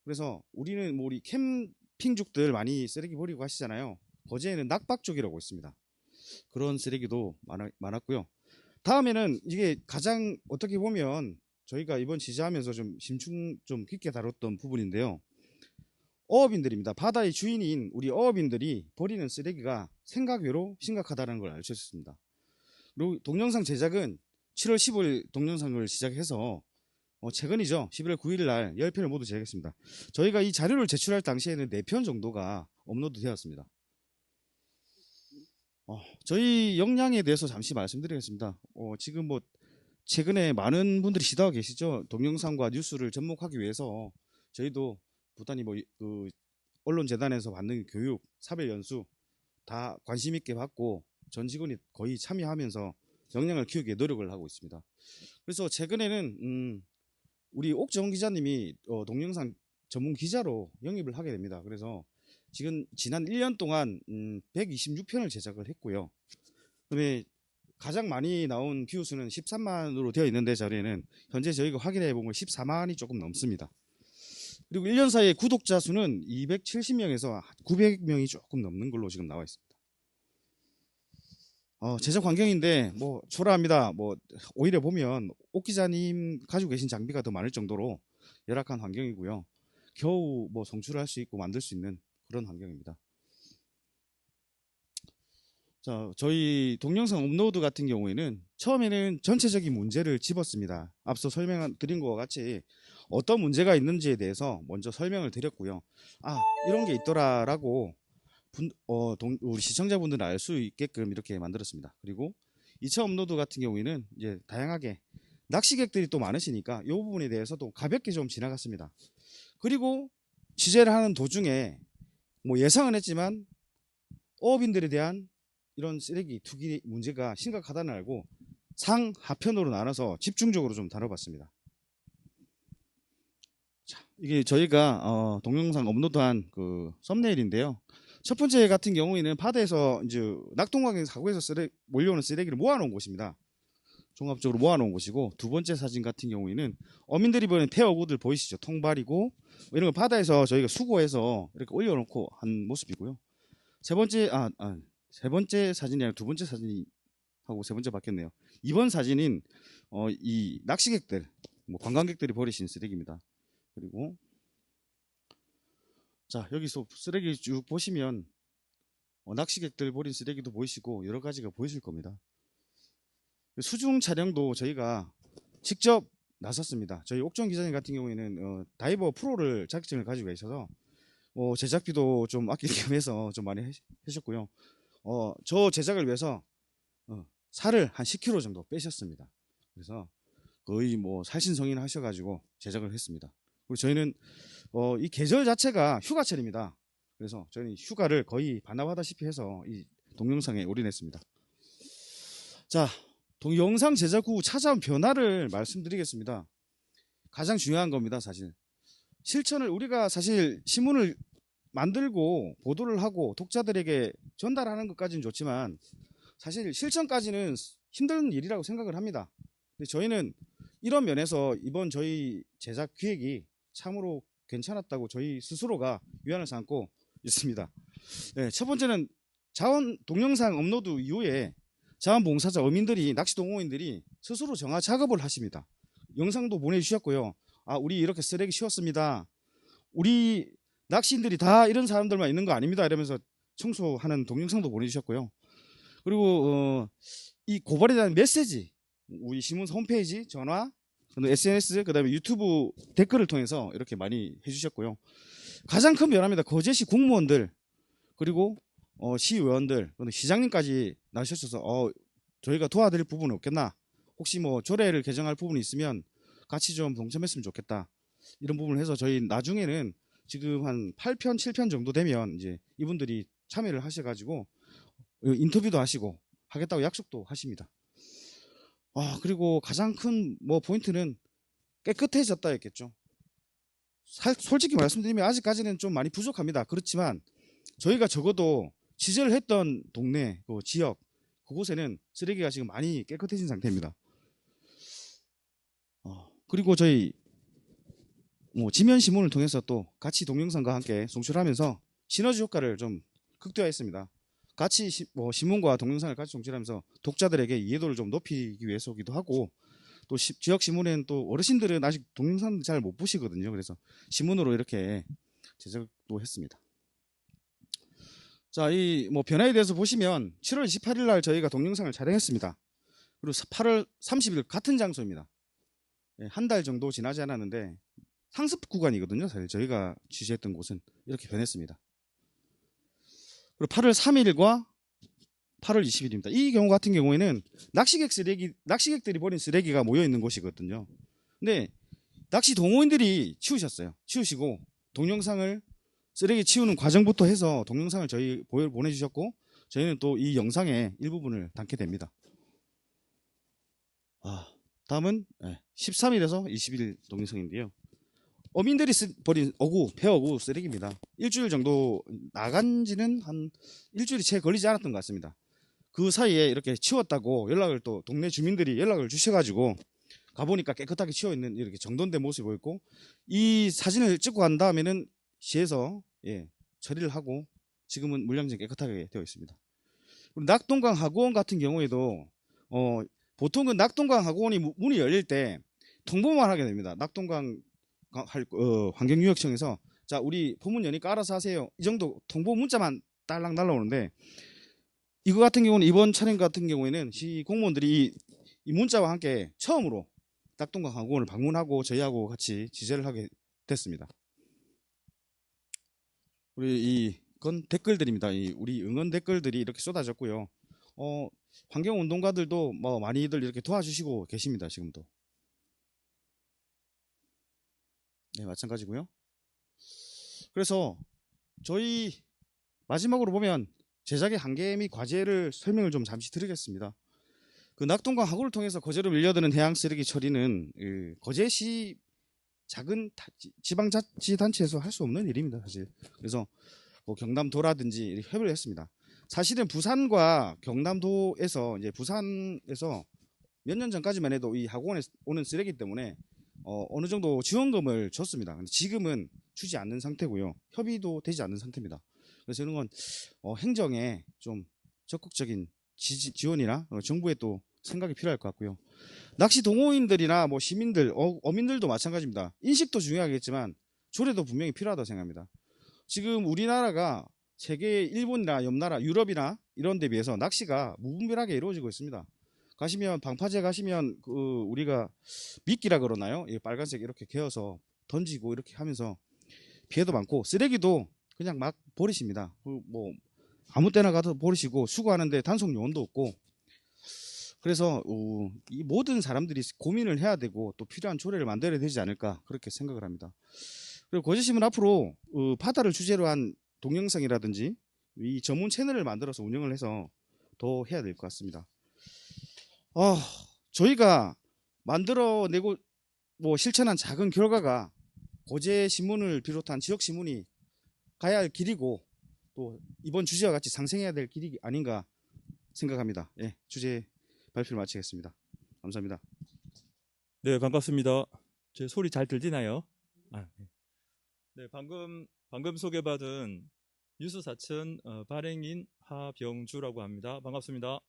[SPEAKER 4] 그래서 우리는 우리 캠핑족들 많이 쓰레기 버리고 하시잖아요. 거제에는 낙박족이라고 있습니다. 그런 쓰레기도 많았고요. 다음에는 이게 가장 어떻게 보면 저희가 이번 취재하면서 좀 심층 좀 깊게 다뤘던 부분인데요. 어업인들입니다. 바다의 주인인 우리 어업인들이 버리는 쓰레기가 생각외로 심각하다는 걸 알 수 있습니다. 그리고 동영상 제작은 7월 15일 동영상을 시작해서 최근이죠. 11월 9일 날 10편을 모두 제작했습니다. 저희가 이 자료를 제출할 당시에는 4편 정도가 업로드 되었습니다. 저희 역량에 대해서 잠시 말씀드리겠습니다. 지금 최근에 많은 분들이 시도하고 계시죠. 동영상과 뉴스를 접목하기 위해서 저희도 부단히 언론재단에서 받는 교육, 사별연수 다 관심 있게 받고 전 직원이 거의 참여하면서 역량을 키우기에 노력을 하고 있습니다. 그래서 최근에는 우리 옥정훈 기자님이 동영상 전문 기자로 영입을 하게 됩니다. 그래서 지난 1년 동안 126편을 제작을 했고요. 그다음에 가장 많이 나온 뷰수는 13만으로 되어 있는데 자료에는 현재 저희가 확인해 보면 14만이 조금 넘습니다. 그리고 1년 사이에 구독자 수는 270명에서 900명이 조금 넘는 걸로 지금 나와 있습니다. 제작 환경인데 초라합니다. 오히려 보면 옥 기자님 가지고 계신 장비가 더 많을 정도로 열악한 환경이고요. 겨우 송출할 수 있고 만들 수 있는 그런 환경입니다. 자, 저희 동영상 업로드 같은 경우에는 처음에는 전체적인 문제를 집었습니다. 앞서 설명드린 것과 같이 어떤 문제가 있는지에 대해서 먼저 설명을 드렸고요. 이런 게 있더라라고 우리 시청자분들은 알 수 있게끔 이렇게 만들었습니다. 그리고 2차 업로드 같은 경우에는 이제 다양하게 낚시객들이 또 많으시니까 이 부분에 대해서도 가볍게 좀 지나갔습니다. 그리고 취재를 하는 도중에 예상은 했지만 어업인들에 대한 이런 쓰레기 투기 문제가 심각하다는 알고 상하편으로 나눠서 집중적으로 좀 다뤄봤습니다. 자, 이게 저희가 동영상 업로드한 그 썸네일인데요. 첫 번째 같은 경우에는 바다에서 이제 낙동강에서 사고에서 몰려오는 쓰레기를 모아놓은 곳입니다. 종합적으로 모아놓은 곳이고, 두 번째 사진 같은 경우에는 어민들이 보는 폐어구들 보이시죠? 통발이고 이런 거 바다에서 저희가 수거해서 이렇게 올려놓고 한 모습이고요. 세 번째 사진이 아니라 두 번째 사진하고 세 번째 바뀌었네요. 이번 사진인 이 낚시객들, 관광객들이 버리신 쓰레기입니다. 그리고 자, 여기서 쓰레기 쭉 보시면 낚시객들 버린 쓰레기도 보이시고 여러 가지가 보이실 겁니다. 수중 촬영도 저희가 직접 나섰습니다. 저희 옥정 기자님 같은 경우에는 다이버 프로를 자격증을 가지고 계셔서 제작비도 좀 아끼기 위해서 좀 많이 하셨고요. 저 제작을 위해서 살을 한 10kg 정도 빼셨습니다. 그래서 거의 살신성인 하셔가지고 제작을 했습니다. 그리고 저희는 이 계절 자체가 휴가철입니다. 그래서 저희는 휴가를 거의 반납하다시피 해서 이 동영상에 올인했습니다. 자, 동영상 제작 후 찾아온 변화를 말씀드리겠습니다. 가장 중요한 겁니다. 사실 실천을 우리가 사실 신문을 만들고 보도를 하고 독자들에게 전달하는 것까지는 좋지만 사실 실천까지는 힘든 일이라고 생각을 합니다. 근데 저희는 이런 면에서 이번 저희 제작 기획이 참으로 괜찮았다고 저희 스스로가 위안을 삼고 있습니다. 네, 첫 번째는 동영상 업로드 이후에 자원봉사자 어민들이 낚시 동호인들이 스스로 정화 작업을 하십니다. 영상도 보내주셨고요. 아, 우리 이렇게 쓰레기 치웠습니다. 우리 낚시인들이 다 이런 사람들만 있는 거 아닙니다. 이러면서 청소하는 동영상도 보내주셨고요. 그리고 이 고발에 대한 메시지, 우리 신문사 홈페이지, 전화, SNS, 그다음에 유튜브 댓글을 통해서 이렇게 많이 해주셨고요. 가장 큰 변화입니다. 거제시 공무원들 그리고 시의원들, 시장님까지 나서셔서 저희가 도와드릴 부분은 없겠나? 혹시 뭐 조례를 개정할 부분이 있으면 같이 좀 동참했으면 좋겠다. 이런 부분을 해서 저희 나중에는 지금 한 8편, 7편 정도 되면 이제 이분들이 참여를 하셔가지고 인터뷰도 하시고 하겠다고 약속도 하십니다. 그리고 가장 큰 뭐 포인트는 깨끗해졌다였겠죠. 솔직히 말씀드리면 아직까지는 좀 많이 부족합니다. 그렇지만 저희가 적어도 지절했던 동네, 그 지역, 그곳에는 쓰레기가 지금 많이 깨끗해진 상태입니다. 그리고 저희 지면 신문을 통해서 또 같이 동영상과 함께 송출하면서 시너지 효과를 좀 극대화했습니다. 같이 신문과 동영상을 같이 송출하면서 독자들에게 이해도를 좀 높이기 위해서기도 하고, 또 지역 신문에는 또 어르신들은 아직 동영상 잘 못 보시거든요. 그래서 신문으로 이렇게 제작도 했습니다. 자, 이 변화에 대해서 보시면 7월 28일 날 저희가 동영상을 촬영했습니다. 그리고 8월 30일 같은 장소입니다. 한 달 정도 지나지 않았는데 상습 구간이거든요. 사실 저희가 지시했던 곳은 이렇게 변했습니다. 그리고 8월 3일과 8월 20일입니다. 이 경우 같은 경우에는 낚시객들이 버린 쓰레기가 모여 있는 곳이거든요. 근데 낚시 동호인들이 치우셨어요. 치우시고 동영상을 쓰레기 치우는 과정부터 해서 동영상을 저희 보내주셨고, 저희는 또 이 영상의 일부분을 담게 됩니다. 다음은 13일에서 20일 동영상인데요. 어민들이 버린 폐어구 쓰레기입니다. 일주일 정도 나간 지는 한 일주일이 채 걸리지 않았던 것 같습니다. 그 사이에 이렇게 치웠다고 연락을 또 동네 주민들이 연락을 주셔가지고 가보니까 깨끗하게 치워있는 이렇게 정돈된 모습이 보였고, 이 사진을 찍고 간 다음에는 시에서 처리를 하고 지금은 물량증 깨끗하게 되어 있습니다. 그리고 낙동강 하구원 같은 경우에도 보통은 낙동강 하구원이 문이 열릴 때 통보만 하게 됩니다. 낙동강 환경유역청에서 자, 우리 포문 여니까 알아서 하세요, 이 정도 통보 문자만 딸랑 날라오는데, 이거 같은 경우는 이번 차량 같은 경우에는 시 공무원들이 이 문자와 함께 처음으로 낙동강 하구원을 방문하고 저희하고 같이 지재를 하게 됐습니다. 우리 이건 댓글들입니다. 우리 응원 댓글들이 이렇게 쏟아졌고요. 환경운동가들도 많이들 이렇게 도와주시고 계십니다. 지금도. 네, 마찬가지고요. 그래서 저희 마지막으로 보면 제작의 한계 및 과제를 설명을 좀 잠시 드리겠습니다. 그 낙동강 하구를 통해서 거제로 밀려드는 해양 쓰레기 처리는 거제시 작은 지방자치단체에서 할 수 없는 일입니다, 사실. 그래서 경남도라든지 협의를 했습니다. 사실은 부산과 경남도에서 부산에서 몇 년 전까지만 해도 이 하구원에 오는 쓰레기 때문에 어느 정도 지원금을 줬습니다. 근데 지금은 주지 않는 상태고요. 협의도 되지 않는 상태입니다. 그래서 이런 건 행정에 좀 적극적인 지원이나 정부의 또 생각이 필요할 것 같고요. 낚시 동호인들이나 시민들, 어민들도 마찬가지입니다. 인식도 중요하겠지만 조례도 분명히 필요하다고 생각합니다. 지금 우리나라가 세계 일본이나 옆나라 유럽이나 이런 데 비해서 낚시가 무분별하게 이루어지고 있습니다. 가시면 방파제 가시면 우리가 미끼라 그러나요? 빨간색 이렇게 개어서 던지고 이렇게 하면서 피해도 많고, 쓰레기도 그냥 막 버리십니다. 아무 때나 가서 버리시고 수거하는데 단속 요원도 없고, 그래서 이 모든 사람들이 고민을 해야 되고 또 필요한 조례를 만들어야 되지 않을까, 그렇게 생각을 합니다. 그리고 거제시는 앞으로 바다를 주제로 한 동영상이라든지 이 전문 채널을 만들어서 운영을 해서 더 해야 될 것 같습니다. 저희가 만들어내고 실천한 작은 결과가 거제신문을 비롯한 지역신문이 가야 할 길이고, 또 이번 주제와 같이 상생해야 될 길이 아닌가 생각합니다. 주제 발표를 마치겠습니다. 감사합니다.
[SPEAKER 9] 네, 반갑습니다. 제 소리 잘 들리나요? 네, 방금 소개받은 뉴스 사천 발행인 하병주라고 합니다. 반갑습니다.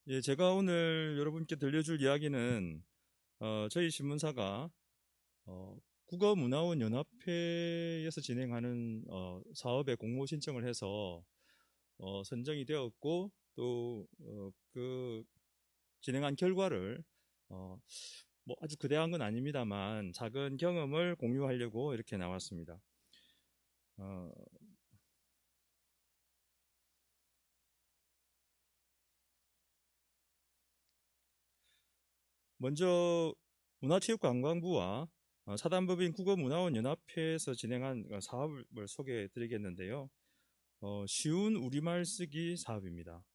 [SPEAKER 9] 예, 제가 오늘 여러분께 들려줄 이야기는 저희 신문사가 국어문화원연합회에서 진행하는 사업에 공모 신청을 해서 선정이 되었고 또 그 진행한 결과를 뭐 아주 거대한 건 아닙니다만 작은 경험을 공유하려고 이렇게 나왔습니다. 먼저 문화체육관광부와 사단법인 국어문화원연합회에서 진행한 사업을 소개해 드리겠는데요. 쉬운 우리말 쓰기 사업입니다.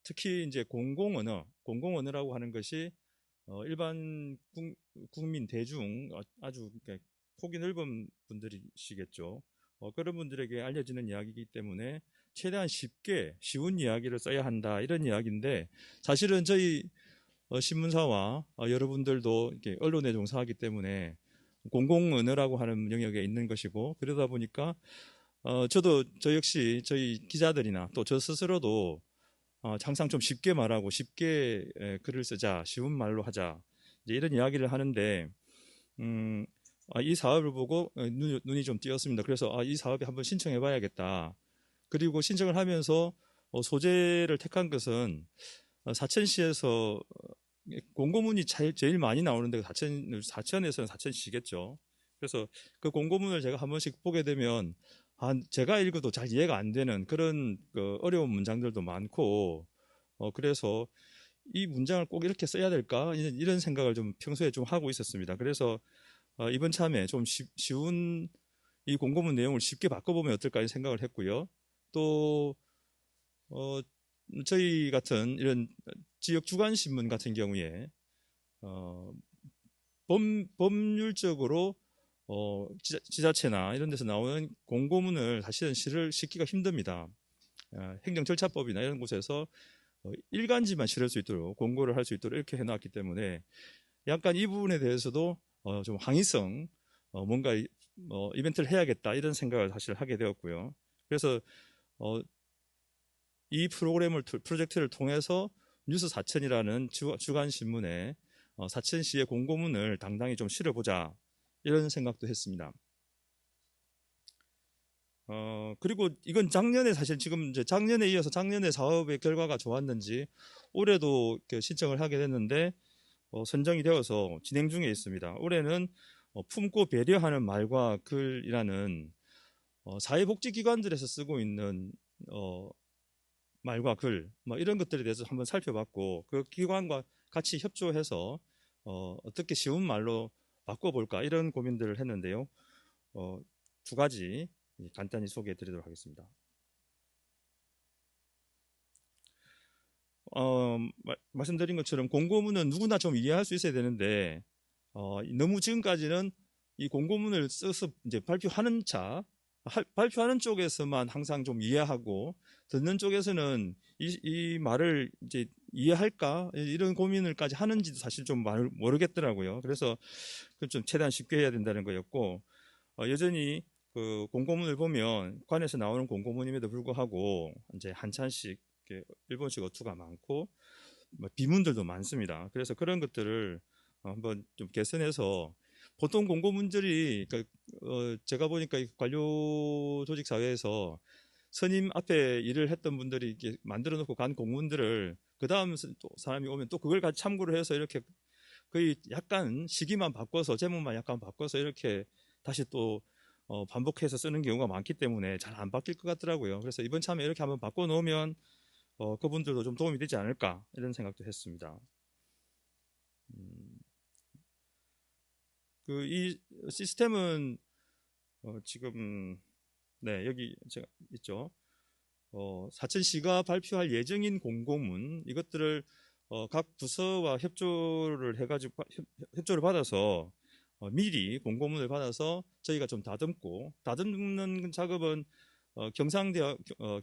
[SPEAKER 9] 특히 이제 공공언어라고 하는 것이 일반 국민 대중 아주 폭이 넓은 분들이시겠죠. 그런 분들에게 알려지는 이야기이기 때문에 최대한 쉬운 이야기를 써야 한다 이런 이야기인데 사실은 저희 신문사와 여러분들도 이렇게 언론에 종사하기 때문에 공공언어라고 하는 영역에 있는 것이고 그러다 보니까 저 역시 저희 기자들이나 또 저 스스로도 항상 좀 쉽게 말하고 쉽게 글을 쓰자, 쉬운 말로 하자 이제 이런 이야기를 하는데 이 사업을 보고 눈이 좀 띄었습니다. 그래서 이 사업에 한번 신청해 봐야겠다. 그리고 신청을 하면서 소재를 택한 것은 사천시에서 공고문이 제일 많이 나오는 데가 사천에서는 사천시겠죠. 그래서 그 공고문을 제가 한 번씩 보게 되면 제가 읽어도 잘 이해가 안 되는 그런 어려운 문장들도 많고 그래서 이 문장을 꼭 이렇게 써야 될까 이런 생각을 좀 평소에 좀 하고 있었습니다. 그래서 이번 참에 좀 쉬운 이 공고문 내용을 쉽게 바꿔보면 어떨까 이런 생각을 했고요. 또 저희 같은 이런 지역 주간 신문 같은 경우에 법률적으로 지자체나 이런 데서 나오는 공고문을 사실은 실을 싣기가 힘듭니다. 행정절차법이나 이런 곳에서 일간지만 실을 수 있도록 공고를 할 수 있도록 이렇게 해놨기 때문에 약간 이 부분에 대해서도 좀 항의성 뭔가 이벤트를 해야겠다 이런 생각을 사실 하게 되었고요. 그래서 이 프로젝트를 통해서 뉴스 사천이라는 주간 신문에 사천시의 공고문을 당당히 좀 실어보자 이런 생각도 했습니다. 그리고 이건 작년에 사실 지금 이제 작년에 이어서 작년에 사업의 결과가 좋았는지 올해도 신청을 하게 됐는데 선정이 되어서 진행 중에 있습니다. 올해는 품고 배려하는 말과 글이라는 사회복지기관들에서 쓰고 있는 말과 글 이런 것들에 대해서 한번 살펴봤고 그 기관과 같이 협조해서 어떻게 쉬운 말로 바꿔볼까 이런 고민들을 했는데요. 두 가지 간단히 소개해 드리도록 하겠습니다. 말씀드린 것처럼 공고문은 누구나 좀 이해할 수 있어야 되는데 너무 지금까지는 이 공고문을 써서 이제 발표하는 쪽에서만 항상 좀 이해하고 듣는 쪽에서는 이 말을 이제 이해할까 이런 고민을까지 하는지도 사실 좀 모르겠더라고요. 그래서 좀 최대한 쉽게 해야 된다는 거였고 여전히 그 공고문을 보면 관에서 나오는 공고문임에도 불구하고 이제 한찬씩 일본식 어투가 많고 비문들도 많습니다. 그래서 그런 것들을 한번 좀 개선해서 보통 공고문들이 제가 보니까 관료 조직 사회에서 선임 앞에 일을 했던 분들이 이렇게 만들어 놓고 간 공문들을 그 다음 또 사람이 오면 또 그걸 같이 참고를 해서 이렇게 거의 약간 시기만 바꿔서 제목만 약간 바꿔서 이렇게 다시 또 반복해서 쓰는 경우가 많기 때문에 잘 안 바뀔 것 같더라고요. 그래서 이번 참에 이렇게 한번 바꿔 놓으면 그분들도 좀 도움이 되지 않을까 이런 생각도 했습니다. 이 시스템은 지금 여기 제가 있죠. 사천시가 발표할 예정인 공고문 이것들을 각 부서와 협조를 해가지고 협조를 받아서 미리 공고문을 받아서 저희가 좀 다듬는 작업은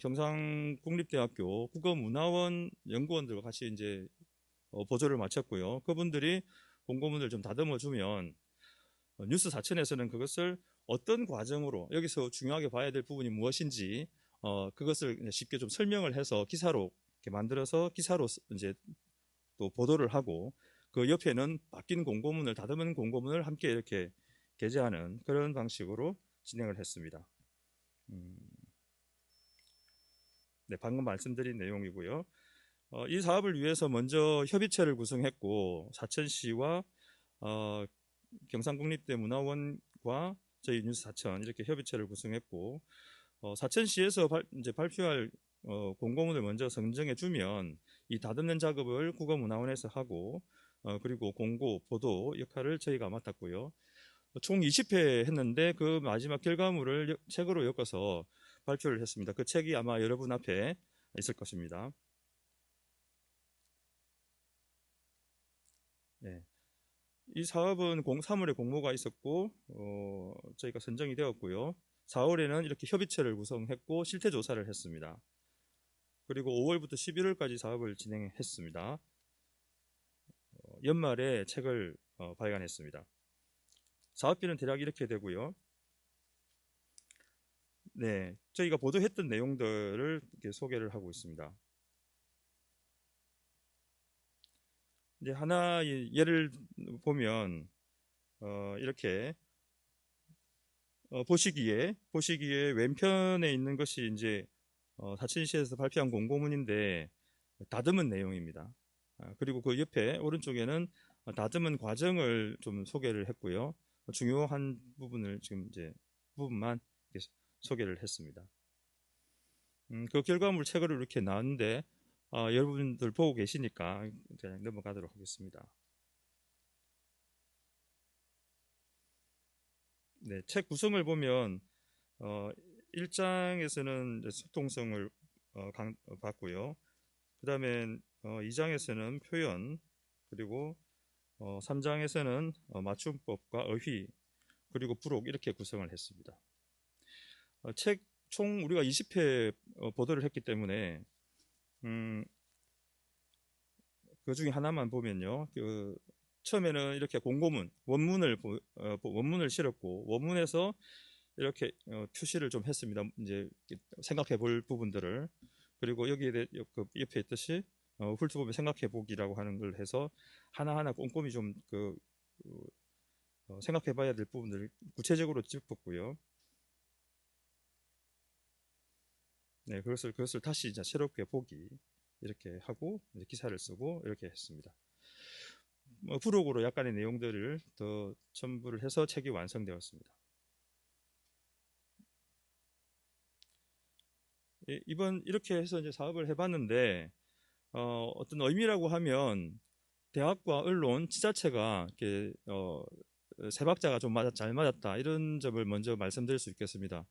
[SPEAKER 9] 경상국립대학교 국어문화원 연구원들과 같이 이제 보조를 마쳤고요. 그분들이 공고문을 좀 다듬어 주면 뉴스 사천에서는 그것을 어떤 과정으로 여기서 중요하게 봐야 될 부분이 무엇인지 그것을 쉽게 좀 설명을 해서 기사로 이렇게 만들어서 기사로 이제 또 보도를 하고 그 옆에는 바뀐 공고문을 다듬은 공고문을 함께 이렇게 게재하는 그런 방식으로 진행을 했습니다. 네, 방금 말씀드린 내용이고요. 이 사업을 위해서 먼저 협의체를 구성했고 사천시와 경상국립대 문화원과 저희 뉴스 사천 이렇게 협의체를 구성했고 사천시에서 이제 발표할 공고문을 먼저 선정해 주면 이 다듬는 작업을 국어문화원에서 하고 그리고 공고, 보도 역할을 저희가 맡았고요. 총 20회 했는데 그 마지막 결과물을 책으로 엮어서 발표를 했습니다. 그 책이 아마 여러분 앞에 있을 것입니다. 네. 이 사업은 3월에 공모가 있었고 저희가 선정이 되었고요. 4월에는 이렇게 협의체를 구성했고 실태 조사를 했습니다. 그리고 5월부터 11월까지 사업을 진행했습니다. 연말에 책을 발간했습니다. 사업비는 대략 이렇게 되고요. 네, 저희가 보도했던 내용들을 이렇게 소개를 하고 있습니다. 이제 하나 예를 보면 이렇게 보시기에 왼편에 있는 것이 이제 사천시에서 발표한 공고문인데 다듬은 내용입니다. 그리고 그 옆에 오른쪽에는 다듬은 과정을 좀 소개를 했고요. 중요한 부분을 지금 이제 부분만 소개를 했습니다. 그 결과물 책으로 이렇게 나왔는데 여러분들 보고 계시니까 그냥 넘어가도록 하겠습니다. 네, 책 구성을 보면 1장에서는 소통성을 봤고요. 그 다음에 2장에서는 표현, 그리고 3장에서는 맞춤법과 어휘, 그리고 부록 이렇게 구성을 했습니다. 책 총 우리가 20회 보도를 했기 때문에 그 중에 하나만 보면요. 처음에는 이렇게 공고문, 원문을 실었고 원문에서 이렇게 표시를 좀 했습니다. 이제 생각해 볼 부분들을. 그리고 여기에 대해 옆에 있듯이 훑어보면 생각해 보기라고 하는 걸 해서 하나하나 꼼꼼히 좀 생각해 봐야 될 부분들을 구체적으로 짚었고요. 네, 그것을 다시 이제 새롭게 보기 이렇게 하고 이제 기사를 쓰고 이렇게 했습니다. 부록으로 약간의 내용들을 더 첨부를 해서 책이 완성되었습니다. 이번 이렇게 해서 이제 사업을 해봤는데 어떤 의미라고 하면 대학과 언론 지자체가 이렇게 세 박자가 좀 잘 맞았다 이런 점을 먼저 말씀드릴 수 있겠습니다.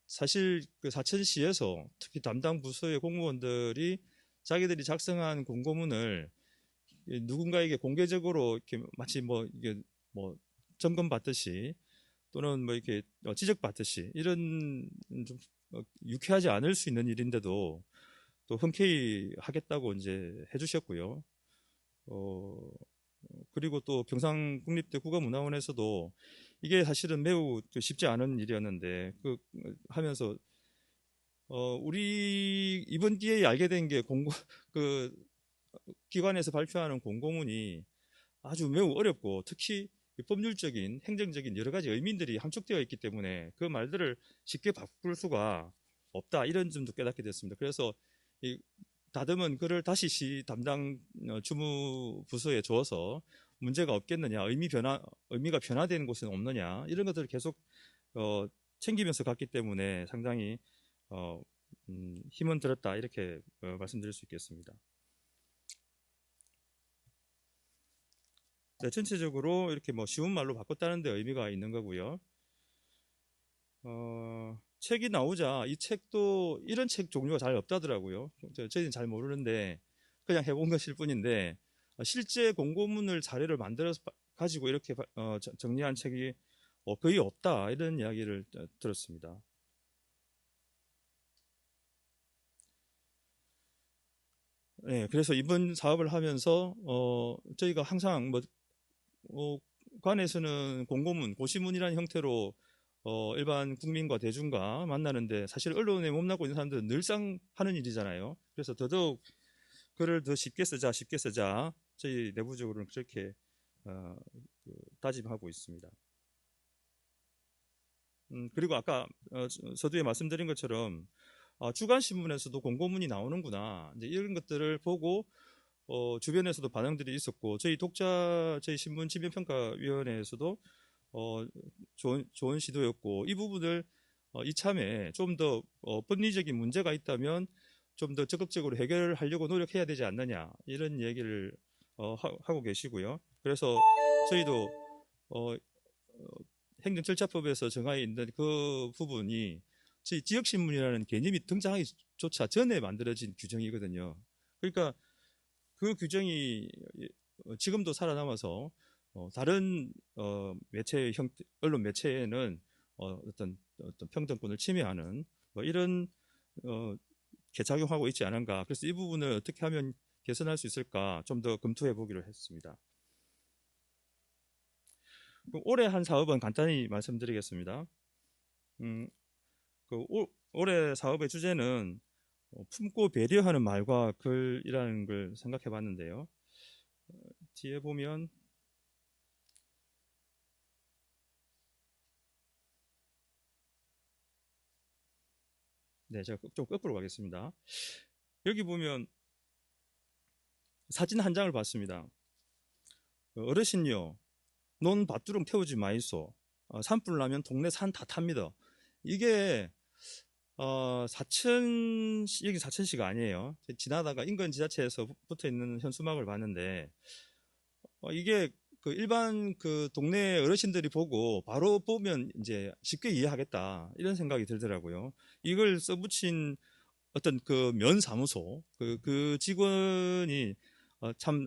[SPEAKER 9] 사실 그 사천시에서 특히 담당 부서의 공무원들이 자기들이 작성한 공고문을 누군가에게 공개적으로 이렇게 마치 이게 점검 받듯이 또는 이렇게 지적 받듯이 이런 좀 유쾌하지 않을 수 있는 일인데도 또 흔쾌히 하겠다고 이제 해주셨고요. 그리고 또 경상국립대 국어문화원에서도 이게 사실은 매우 쉽지 않은 일이었는데 하면서 우리 이번 기회에 알게 된 게 그 기관에서 발표하는 공고문이 아주 매우 어렵고 특히 법률적인 행정적인 여러 가지 의미들이 함축되어 있기 때문에 그 말들을 쉽게 바꿀 수가 없다 이런 점도 깨닫게 됐습니다. 그래서 이 다듬은 글을 다시 시 담당 주무 부서에 줘서 문제가 없겠느냐, 의미가 변화되는 곳은 없느냐 이런 것들을 계속 챙기면서 갔기 때문에 상당히 힘은 들었다 이렇게 말씀드릴 수 있겠습니다. 네, 전체적으로 이렇게 쉬운 말로 바꿨다는 데 의미가 있는 거고요. 책이 나오자 이 책도 이런 책 종류가 잘 없다더라고요. 저희는 잘 모르는데 그냥 해본 것일 뿐인데 실제 공고문을 자료를 만들어서 가지고 이렇게 정리한 책이 거의 없다 이런 이야기를 들었습니다. 네, 그래서 이번 사업을 하면서 저희가 항상 관에서는 공고문, 고시문이라는 형태로 일반 국민과 대중과 만나는데 사실 언론에 몸담고 있는 사람들은 늘상 하는 일이잖아요. 그래서 더더욱 글을 더 쉽게 쓰자 저희 내부적으로는 그렇게 다짐하고 있습니다. 그리고 아까 서두에 말씀드린 것처럼 주간 신문에서도 공고문이 나오는구나, 이제 이런 것들을 보고 주변에서도 반응들이 있었고, 저희 신문 지면평가위원회에서도 좋은 시도였고, 이 부분을 이참에 좀 더 법리적인 문제가 있다면 좀 더 적극적으로 해결하려고 노력해야 되지 않느냐, 이런 얘기를 하고 계시고요. 그래서 저희도 행정절차법에서 정하여 있는 그 부분이 저희 지역신문이라는 개념이 등장하기조차 전에 만들어진 규정이거든요. 그러니까 그 규정이 지금도 살아남아서 다른 언론 매체에는 어떤 평등권을 침해하는 이런 개작용하고 있지 않은가. 그래서 이 부분을 어떻게 하면 개선할 수 있을까 좀 더 검토해 보기로 했습니다. 그럼 올해 한 사업은 간단히 말씀드리겠습니다. 올해 사업의 주제는 품고 배려하는 말과 글이라는 걸 생각해 봤는데요. 뒤에 보면 네, 제가 좀 거꾸로 가겠습니다. 여기 보면 사진 한 장을 봤습니다. 어르신요, 논 밭두렁 태우지 마이소. 산불 나면 동네 산 다 탑니다. 이게 여기 사천시가 아니에요. 지나다가 인근 지자체에서 붙어 있는 현수막을 봤는데 이게 그 일반 그 동네 어르신들이 보고 바로 보면 이제 쉽게 이해하겠다, 이런 생각이 들더라고요. 이걸 써붙인 어떤 그 면사무소 그 직원이 참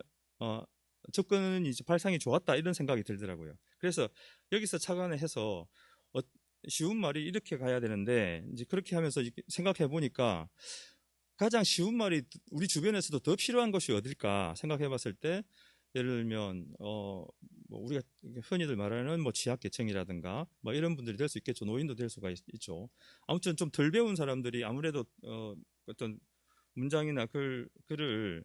[SPEAKER 9] 접근이 발상이 좋았다, 이런 생각이 들더라고요. 그래서 여기서 착안을 해서 쉬운 말이 이렇게 가야 되는데, 이제 그렇게 하면서 생각해 보니까 가장 쉬운 말이 우리 주변에서도 더 필요한 것이 어딜까 생각해 봤을 때, 예를 들면 뭐 우리가 흔히들 말하는 뭐 취약계층이라든가 뭐 이런 분들이 될 수 있겠죠. 노인도 될 수가 있죠. 아무튼 좀 덜 배운 사람들이 아무래도 어떤 문장이나 글을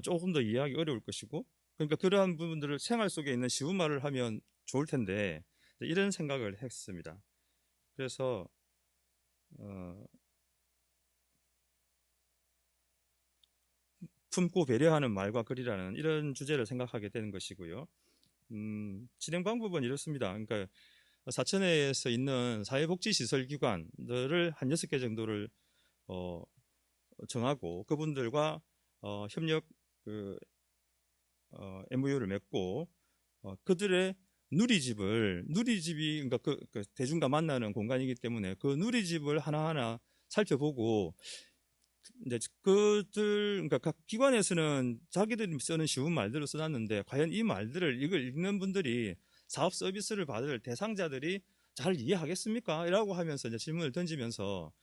[SPEAKER 9] 조금 더 이해하기 어려울 것이고, 그러니까 그러한 부분들을 생활 속에 있는 쉬운 말을 하면 좋을 텐데, 이런 생각을 했습니다. 그래서 품고 배려하는 말과 글이라는 이런 주제를 생각하게 되는 것이고요. 진행 방법은 이렇습니다. 그러니까 사천에서 있는 사회복지시설기관들을 한 6개 정도를 정하고 그분들과 협력 MOU를 맺고 그들의 누리집이 그러니까 그 대중과 만나는 공간이기 때문에 그 누리집을 하나하나 살펴보고, 이제 그러니까 각 기관에서는 자기들이 쓰는 쉬운 말들을 써놨는데 과연 이 말들을 이걸 읽는 분들이 사업 서비스를 받을 대상자들이 잘 이해하겠습니까? 라고 하면서 이제 질문을 던지면서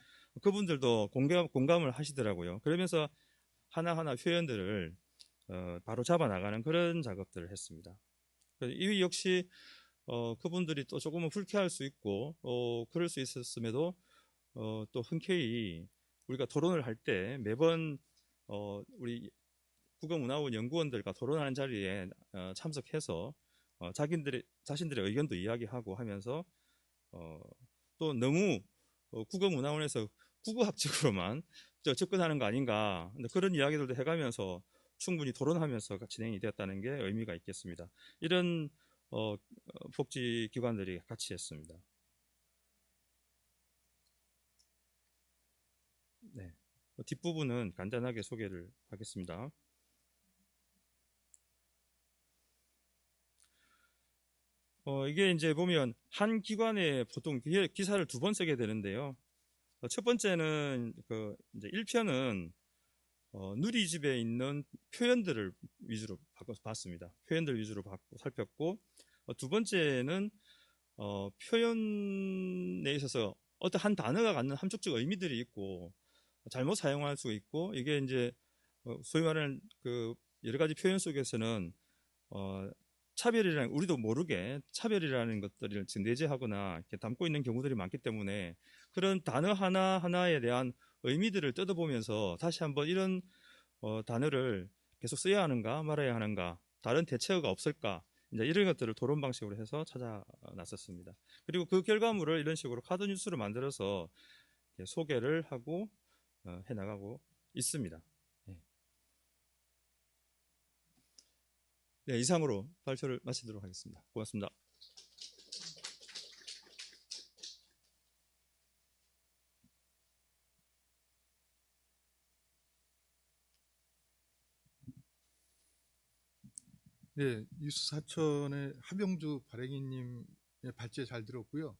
[SPEAKER 9] 그분들도 공감을 하시더라고요. 그러면서 하나하나 표현들을 바로 잡아 나가는 그런 작업들을 했습니다. 이 역시 그분들이 또 조금은 불쾌할 수 있고 그럴 수 있었음에도 또 흔쾌히 우리가 토론을 할 때 매번 우리 국어문화원 연구원들과 토론하는 자리에 참석해서 자신들의 의견도 이야기하고 하면서 또 너무 국어문화원에서 국어학적으로만 접근하는 거 아닌가, 그런 이야기들도 해가면서 충분히 토론하면서 진행이 되었다는 게 의미가 있겠습니다. 이런 복지기관들이 같이 했습니다. 네, 뒷부분은 간단하게 소개를 하겠습니다. 이게 이제 보면 한 기관에 보통 기사를 2번 쓰게 되는데요. 첫 번째는 이제 1편은 누리집에 있는 표현들을 위주로 봤습니다. 표현들 위주로 살폈고, 두 번째는 표현에 있어서 어떤 한 단어가 갖는 함축적 의미들이 있고 잘못 사용할 수 있고, 이게 이제 소위 말하는 그 여러 가지 표현 속에서는 차별이라는, 우리도 모르게 차별이라는 것들을 내재하거나 이렇게 담고 있는 경우들이 많기 때문에 그런 단어 하나하나에 대한 의미들을 뜯어보면서 다시 한번 이런 단어를 계속 써야 하는가 말아야 하는가, 다른 대체어가 없을까, 이제 이런 것들을 토론 방식으로 해서 찾아 나섰습니다. 그리고 그 결과물을 이런 식으로 카드 뉴스를 만들어서 소개를 하고 해나가고 있습니다. 네, 이상으로 발표를 마치도록 하겠습니다. 고맙습니다.
[SPEAKER 1] 네, 뉴스 사천의 하병주 발행인님의 발제 잘 들었고요.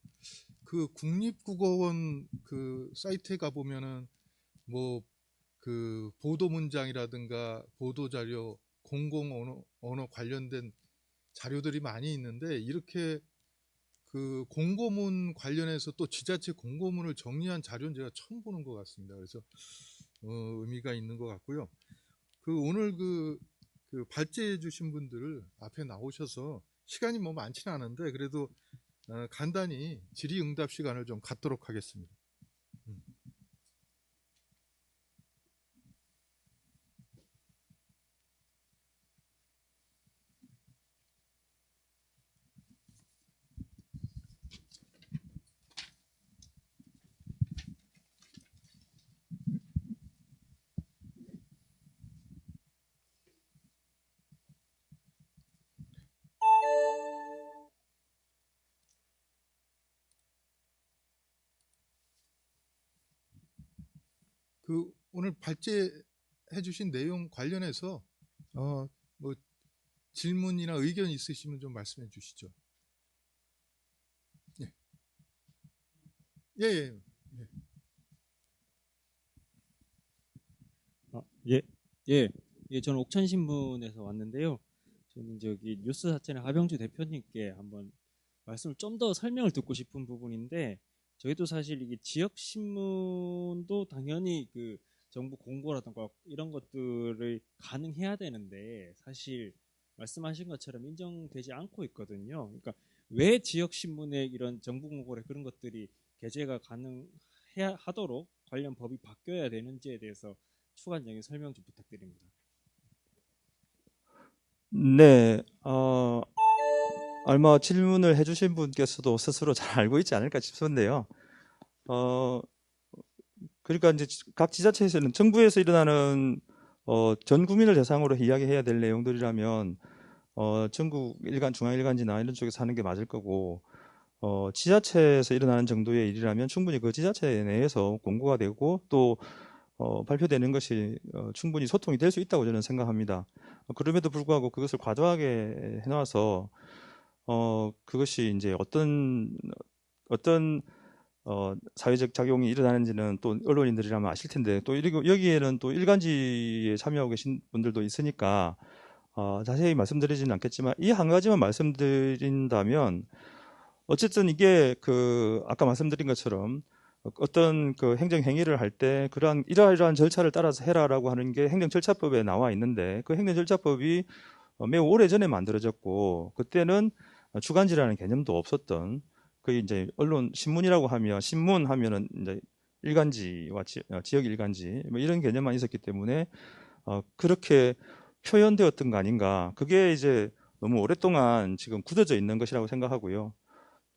[SPEAKER 1] 그 국립국어원 그 사이트에 가 보면은 뭐 그 보도 문장이라든가 보도 자료, 공공 언어 관련된 자료들이 많이 있는데, 이렇게 그 공고문 관련해서 또 지자체 공고문을 정리한 자료는 제가 처음 보는 것 같습니다. 그래서 의미가 있는 것 같고요. 그 오늘 그 발제해 주신 분들 앞에 나오셔서 시간이 뭐 많지는 않은데 그래도 간단히 질의응답 시간을 좀 갖도록 하겠습니다. 그 오늘 발제해 주신 내용 관련해서 뭐 질문이나 의견 있으시면 좀 말씀해 주시죠. 예. 예.
[SPEAKER 10] 저는 옥천신문에서 왔는데요. 저는 저기 뉴스 사천의 하병주 대표님께 한번 말씀을 좀 더 설명을 듣고 싶은 부분인데, 저희도 사실 이게 지역 신문도 당연히 그 정부 공고라든가 이런 것들을 가능해야 되는데 사실 말씀하신 것처럼 인정되지 않고 있거든요. 그러니까 왜 지역 신문에 이런 정부 공고래 그런 것들이 게재가 가능해야 하도록 관련 법이 바뀌어야 되는지에 대해서 추가적인 설명 좀 부탁드립니다.
[SPEAKER 9] 네, 얼마 질문을 해주신 분께서도 스스로 잘 알고 있지 않을까 싶은데요. 그러니까 이제 각 지자체에서는 정부에서 일어나는 전 국민을 대상으로 이야기해야 될 내용들이라면 전국 일간, 중앙 일간지나 이런 쪽에서 하는 게 맞을 거고, 지자체에서 일어나는 정도의 일이라면 충분히 그 지자체 내에서 공고가 되고 또 발표되는 것이 충분히 소통이 될 수 있다고 저는 생각합니다. 그럼에도 불구하고 그것을 과도하게 해놔서 그것이 이제 어떤 사회적 작용이 일어나는지는 또 언론인들이라면 아실 텐데, 또 여기에는 또 일간지에 참여하고 계신 분들도 있으니까 자세히 말씀드리지는 않겠지만 이 한 가지만 말씀드린다면, 어쨌든 이게 그 아까 말씀드린 것처럼 어떤 그 행정 행위를 할 때 이러이러한 절차를 따라서 해라라고 하는 게 행정절차법에 나와 있는데, 그 행정절차법이 매우 오래전에 만들어졌고 그때는 주간지라는 개념도 없었던, 그 이제 언론 신문이라고 하면 신문 하면은 이제 일간지와 지역 일간지 뭐 이런 개념만 있었기 때문에 그렇게 표현되었던 거 아닌가. 그게 이제 너무 오랫동안 지금 굳어져 있는 것이라고 생각하고요.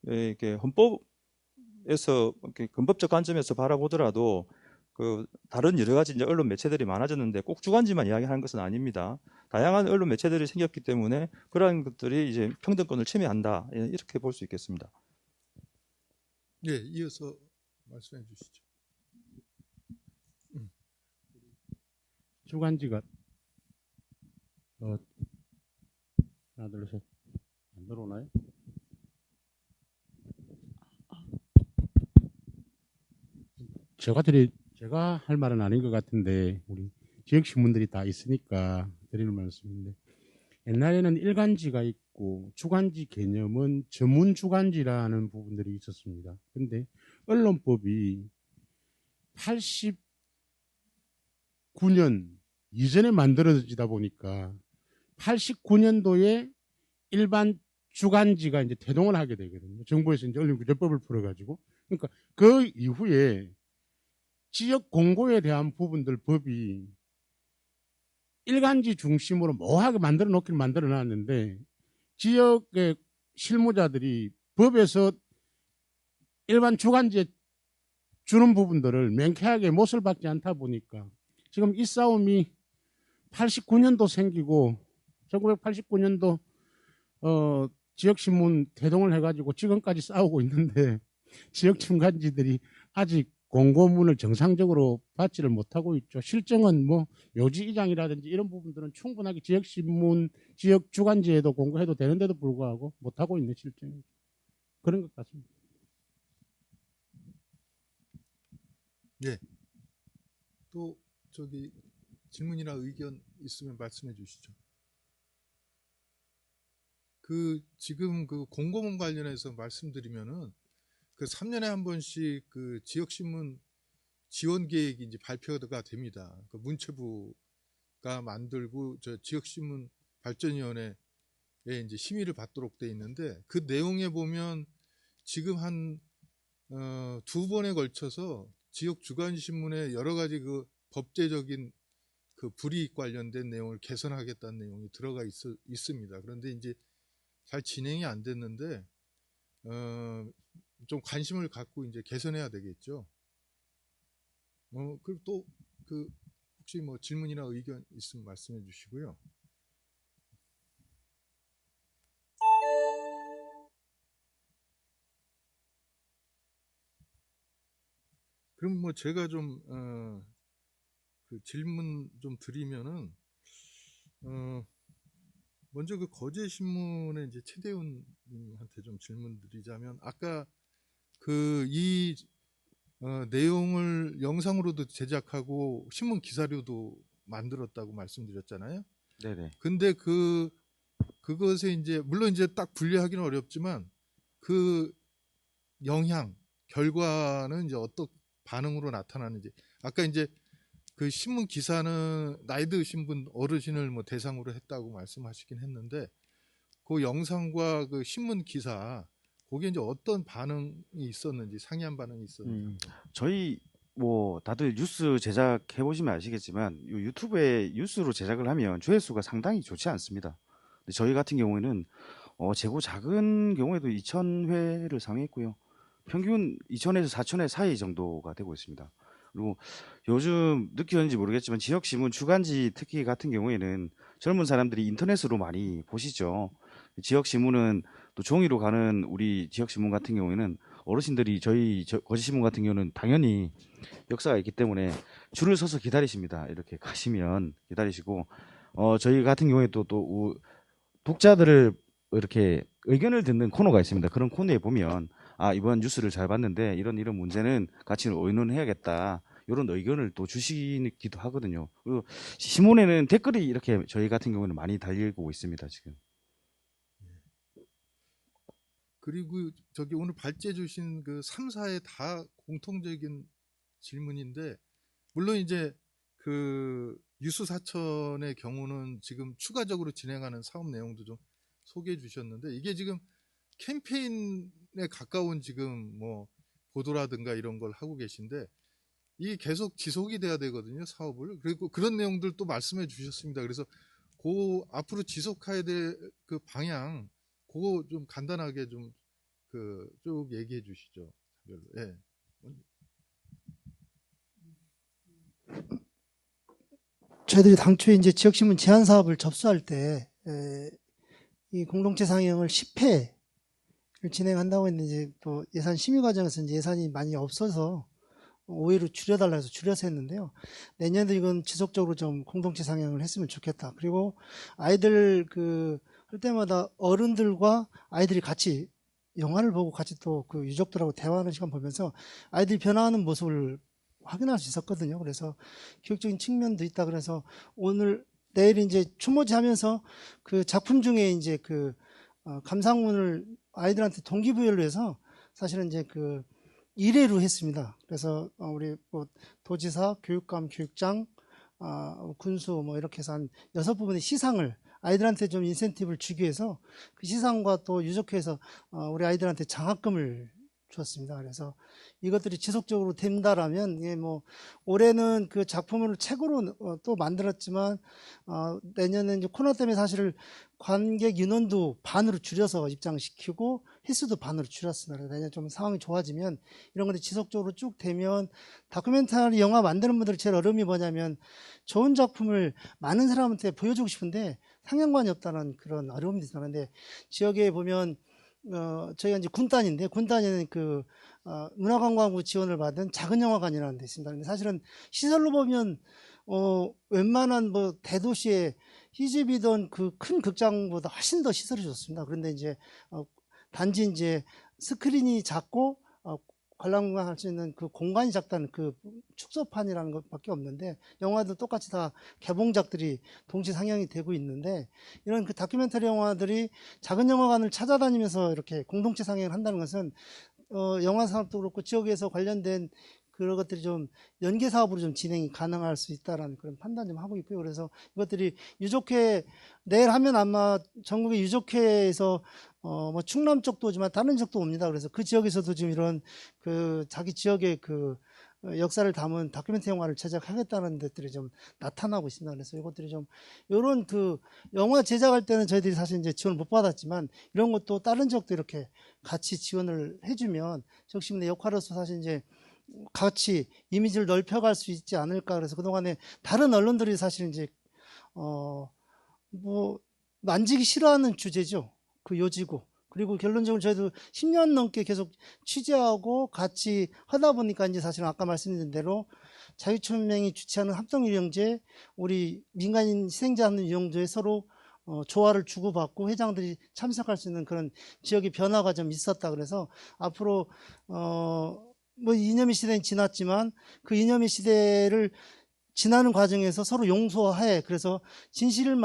[SPEAKER 9] 이게 헌법에서 근법적 관점에서 바라보더라도 그 다른 여러 가지 이제 언론 매체들이 많아졌는데 꼭 주간지만 이야기하는 것은 아닙니다. 다양한 언론 매체들이 생겼기 때문에 그러한 것들이 이제 평등권을 침해한다, 이렇게 볼 수 있겠습니다.
[SPEAKER 1] 네, 이어서 말씀해 주시죠.
[SPEAKER 11] 주간지가 하나 둘 셋 안 들어오나요? 제가 할 말은 아닌 것 같은데 우리 지역 신문들이 다 있으니까 드리는 말씀인데, 옛날에는 일간지가 있고 주간지 개념은 전문 주간지라는 부분들이 있었습니다. 근데 언론법이 89년 이전에 만들어지다 보니까 89년도에 일반 주간지가 이제 태동을 하게 되거든요. 정부에서 이제 언론규제법을 풀어가지고. 그러니까 그 이후에 지역 공고에 대한 부분들 법이 일간지 중심으로 모호하게 만들어 놓긴 만들어 놨는데 지역의 실무자들이 법에서 일반 주간지에 주는 부분들을 명쾌하게 못을 박지 않다 보니까 지금 이 싸움이 89년도 생기고 1989년도 지역신문 대동을 해가지고 지금까지 싸우고 있는데 지역 중간지들이 아직 공고문을 정상적으로 받지를 못하고 있죠. 실정은 뭐 묘지이장이라든지 이런 부분들은 충분하게 지역신문, 지역 주간지에도 공고해도 되는데도 불구하고 못하고 있는 실정이죠. 그런 것 같습니다.
[SPEAKER 1] 예. 또 저기 질문이나 의견 있으면 말씀해 주시죠. 지금 그 공고문 관련해서 말씀드리면은 그 3년에 한 번씩 그 지역신문 지원 계획이 이제 발표가 됩니다. 그 문체부가 만들고 저 지역신문 발전위원회에 이제 심의를 받도록 돼 있는데 그 내용에 보면 지금 한 2번에 걸쳐서 지역 주간신문의 여러 가지 그 법제적인 그 불이익 관련된 내용을 개선하겠다는 내용이 들어가 있습니다. 그런데 이제 잘 진행이 안 됐는데 좀 관심을 갖고 이제 개선해야 되겠죠. 그리고 또 혹시 뭐 질문이나 의견 있으면 말씀해 주시고요. 그럼 뭐 제가 좀 그 질문 좀 드리면은 먼저 그 거제신문의 이제 최대훈님한테 좀 질문 드리자면 아까 그 이 내용을 영상으로도 제작하고 신문 기사료도 만들었다고 말씀드렸잖아요.
[SPEAKER 4] 네네.
[SPEAKER 1] 근데 그것에 이제 물론 이제 딱 분류하기는 어렵지만 그 영향 결과는 이제 어떤 반응으로 나타나는지 아까 이제 그 신문 기사는 나이 드신 분 어르신을 뭐 대상으로 했다고 말씀하시긴 했는데 그 영상과 그 신문 기사 거기에 이제 어떤 반응이 있었는지 상이한 반응이 있었는지
[SPEAKER 4] 저희 뭐 다들 뉴스 제작해 보시면 아시겠지만 유튜브에 뉴스로 제작을 하면 조회수가 상당히 좋지 않습니다. 근데 저희 같은 경우에는 재고 작은 경우에도 2,000회를 상회했고요. 평균 2,000에서 4,000회 사이 정도가 되고 있습니다. 그리고 요즘 느꼈는지 모르겠지만 지역신문 주간지 특히 같은 경우에는 젊은 사람들이 인터넷으로 많이 보시죠. 지역신문은 또 종이로 가는 우리 지역신문 같은 경우에는 어르신들이 저희 거제신문 같은 경우는 당연히 역사가 있기 때문에 줄을 서서 기다리십니다. 이렇게 가시면 기다리시고 저희 같은 경우에도 또 독자들을 이렇게 의견을 듣는 코너가 있습니다. 그런 코너에 보면 이번 뉴스를 잘 봤는데 이런 문제는 같이 의논해야겠다. 이런 의견을 또 주시기도 하거든요. 그리고 신문에는 댓글이 이렇게 저희 같은 경우는 많이 달리고 있습니다. 지금.
[SPEAKER 1] 그리고 저기 오늘 발제해 주신 그 3, 4에 다 공통적인 질문인데 물론 이제 그 뉴스사천의 경우는 지금 추가적으로 진행하는 사업 내용도 좀 소개해 주셨는데 이게 지금 캠페인에 가까운 지금 뭐 보도라든가 이런 걸 하고 계신데 이게 계속 지속이 돼야 되거든요, 사업을. 그리고 그런 내용들 또 말씀해 주셨습니다. 그래서 그 앞으로 지속해야 될 그 방향 그거 좀 간단하게 좀 쭉 얘기해 주시죠. 예.
[SPEAKER 2] 저희들이 당초에 이제 지역신문 제한 사업을 접수할 때 이 공동체 상영을 10회를 진행한다고 했는데 이제 또 예산 심의 과정에서 이제 예산이 많이 없어서 5회로 줄여달라 해서 줄여서 했는데요. 내년도 이건 지속적으로 좀 공동체 상영을 했으면 좋겠다. 그리고 아이들 할 때마다 어른들과 아이들이 같이 영화를 보고 같이 또 그 유족들하고 대화하는 시간 보면서 아이들이 변화하는 모습을 확인할 수 있었거든요. 그래서 교육적인 측면도 있다. 그래서 내일 이제 추모제 하면서 그 작품 중에 이제 감상문을 아이들한테 동기부여를 해서 사실은 이제 1회로 했습니다. 그래서 우리 뭐 도지사, 교육감, 교육장, 군수 뭐 이렇게 해서 한 6부분의 시상을 아이들한테 좀 인센티브를 주기 위해서 그 시상과 또 유족회에서 우리 아이들한테 장학금을 주었습니다. 그래서 이것들이 지속적으로 된다라면, 예, 뭐 올해는 그 작품을 책으로 또 만들었지만 내년에 이제 코로나 때문에 사실 관객 인원도 반으로 줄여서 입장시키고 횟수도 반으로 줄였습니다. 내년 좀 상황이 좋아지면 이런 것들이 지속적으로 쭉 되면, 다큐멘터리 영화 만드는 분들 제일 어려움이 뭐냐면 좋은 작품을 많은 사람한테 보여주고 싶은데 상영관이 없다는 그런 어려움이 있습니다. 그런데 지역에 보면 저희가 이제 군단인데, 군단에는 그 문화관광부 지원을 받은 작은 영화관이라는 데 있습니다. 근데 사실은 시설로 보면 웬만한 뭐 대도시의 희집이던 그 큰 극장보다 훨씬 더 시설이 좋습니다. 그런데 이제 단지 이제 스크린이 작고 관람할 수 있는 그 공간이 작다는 그 축소판이라는 것밖에 없는데, 영화도 똑같이 다 개봉작들이 동시 상영이 되고 있는데, 이런 그 다큐멘터리 영화들이 작은 영화관을 찾아다니면서 이렇게 공동체 상영을 한다는 것은 영화 사업도 그렇고 지역에서 관련된 그런 것들이 좀 연계 사업으로 좀 진행이 가능할 수 있다라는 그런 판단 좀 하고 있고요. 그래서 이것들이 유족회, 내일 하면 아마 전국의 유족회에서 뭐 충남 쪽도 오지만 다른 지역도 옵니다. 그래서 그 지역에서도 지금 이런 그 자기 지역의 그 역사를 담은 다큐멘터리 영화를 제작하겠다는 것들이 좀 나타나고 있습니다. 그래서 이것들이 좀, 이런 그 영화 제작할 때는 저희들이 사실 이제 지원을 못 받았지만 이런 것도 다른 지역도 이렇게 같이 지원을 해주면 지역시민의 역할로서 사실 이제 같이 이미지를 넓혀갈 수 있지 않을까. 그래서 그동안에 다른 언론들이 사실 이제 뭐 만지기 싫어하는 주제죠. 그 요지고. 그리고 결론적으로 저희도 10년 넘게 계속 취재하고 같이 하다 보니까 이제 사실은 아까 말씀드린 대로 자유촌명이 주최하는 합동유영제, 우리 민간인 희생자 하는 유영제에 서로 조화를 주고받고 회장들이 참석할 수 있는 그런 지역의 변화가 좀 있었다. 그래서 앞으로 뭐 이념의 시대는 지났지만 그 이념의 시대를 지나는 과정에서 서로 용서하에, 그래서 진실을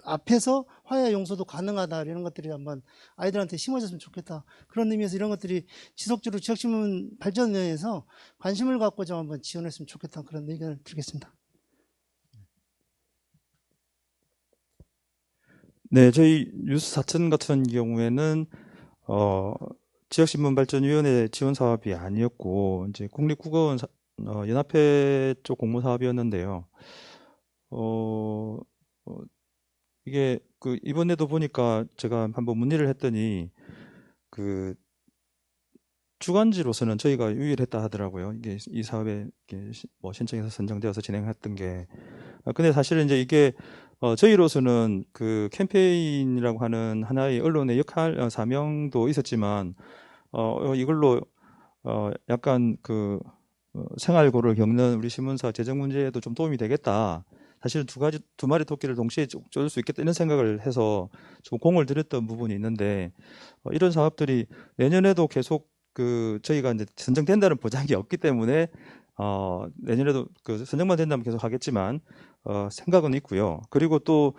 [SPEAKER 2] 앞에서 화해 용서도 가능하다, 이런 것들이 한번 아이들한테 심어졌으면 좋겠다. 그런 의미에서 이런 것들이 지속적으로 지역신문 발전에 대해서 관심을 갖고 좀 한번 지원했으면 좋겠다, 그런 의견을 드리겠습니다.
[SPEAKER 9] 네, 저희 뉴스 사천 같은 경우에는 지역신문발전위원회 지원 사업이 아니었고 이제 국립국어원 연합회 쪽 공모 사업이었는데요. 이게 그 이번에도 보니까 제가 한번 문의를 했더니 그 주간지로서는 저희가 유일했다 하더라고요. 이게 이 사업에 뭐 신청해서 선정되어서 진행했던 게. 근데 사실은 이제 이게 저희로서는 그 캠페인이라고 하는 하나의 언론의 역할, 사명도 있었지만 이걸로 약간 그 생활고를 겪는 우리 신문사 재정 문제에도 좀 도움이 되겠다. 사실은 두 마리 토끼를 동시에 쫓을 수 있겠다, 이런 생각을 해서 좀 공을 들였던 부분이 있는데, 이런 사업들이 내년에도 계속 그 저희가 이제 선정된다는 보장이 없기 때문에 내년에도 그 선정만 된다면 계속 하겠지만 생각은 있고요. 그리고 또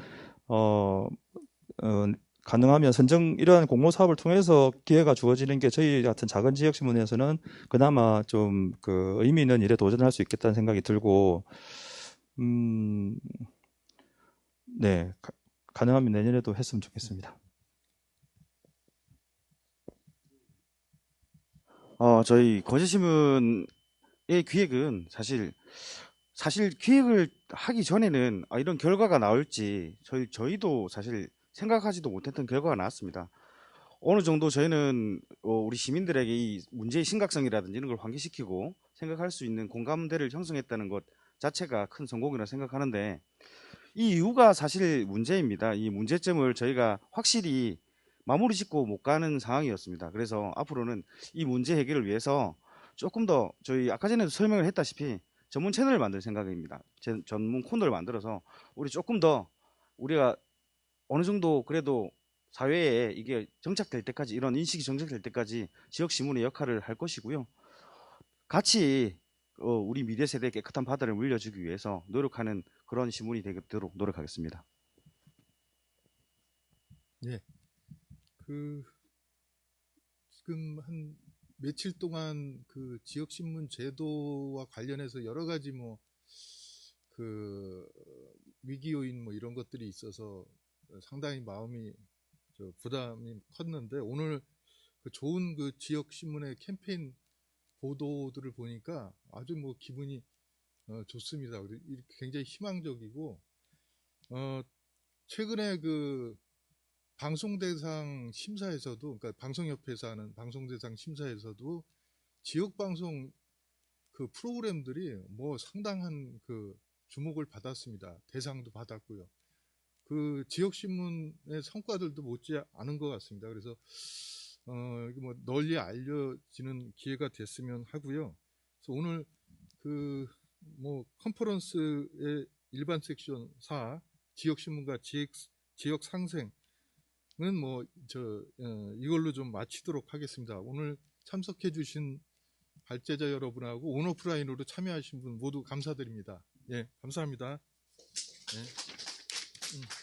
[SPEAKER 9] 가능하면 이러한 공모 사업을 통해서 기회가 주어지는 게 저희 같은 작은 지역 신문에서는 그나마 좀 그 의미 있는 일에 도전할 수 있겠다는 생각이 들고, 네, 가능하면 내년에도 했으면 좋겠습니다.
[SPEAKER 4] 저희 거제신문의 기획은 사실 기획을 하기 전에는 이런 결과가 나올지 저희도 사실 생각하지도 못했던 결과가 나왔습니다. 어느 정도 저희는 우리 시민들에게 이 문제의 심각성이라든지 이런 걸 환기시키고 생각할 수 있는 공감대를 형성했다는 것 자체가 큰 성공이라 생각하는데, 이 이유가 사실 문제입니다. 이 문제점을 저희가 확실히 마무리 짓고 못 가는 상황이었습니다. 그래서 앞으로는 이 문제 해결을 위해서 조금 더 저희 아까 전에도 설명을 했다시피 전문 채널을 만들 생각입니다. 전문 코너를 만들어서 우리 조금 더 우리가 어느 정도 그래도 사회에 이게 정착될 때까지, 이런 인식이 정착될 때까지 지역 신문의 역할을 할 것이고요. 같이 우리 미래 세대에 깨끗한 바다를 물려주기 위해서 노력하는 그런 신문이 되도록 노력하겠습니다.
[SPEAKER 1] 네. 지금 한 며칠 동안 그 지역신문 제도와 관련해서 여러 가지 위기 요인 이런 것들이 있어서 상당히 마음이 부담이 컸는데, 오늘 그 좋은 그 지역 신문의 캠페인 보도들을 보니까 아주 뭐 기분이 좋습니다. 이렇게 굉장히 희망적이고 최근에 그 방송대상 심사에서도, 그러니까 방송협회에서 하는 방송대상 심사에서도 지역 방송 그 프로그램들이 뭐 상당한 그 주목을 받았습니다. 대상도 받았고요. 그 지역 신문의 성과들도 못지 않은 것 같습니다. 그래서 뭐 널리 알려지는 기회가 됐으면 하고요. 그래서 오늘 그 뭐 컨퍼런스의 일반 섹션 4 지역 신문과 지역 상생은 뭐 이걸로 좀 마치도록 하겠습니다. 오늘 참석해 주신 발제자 여러분하고 온오프라인으로 참여하신 분 모두 감사드립니다. 예, 감사합니다. 예.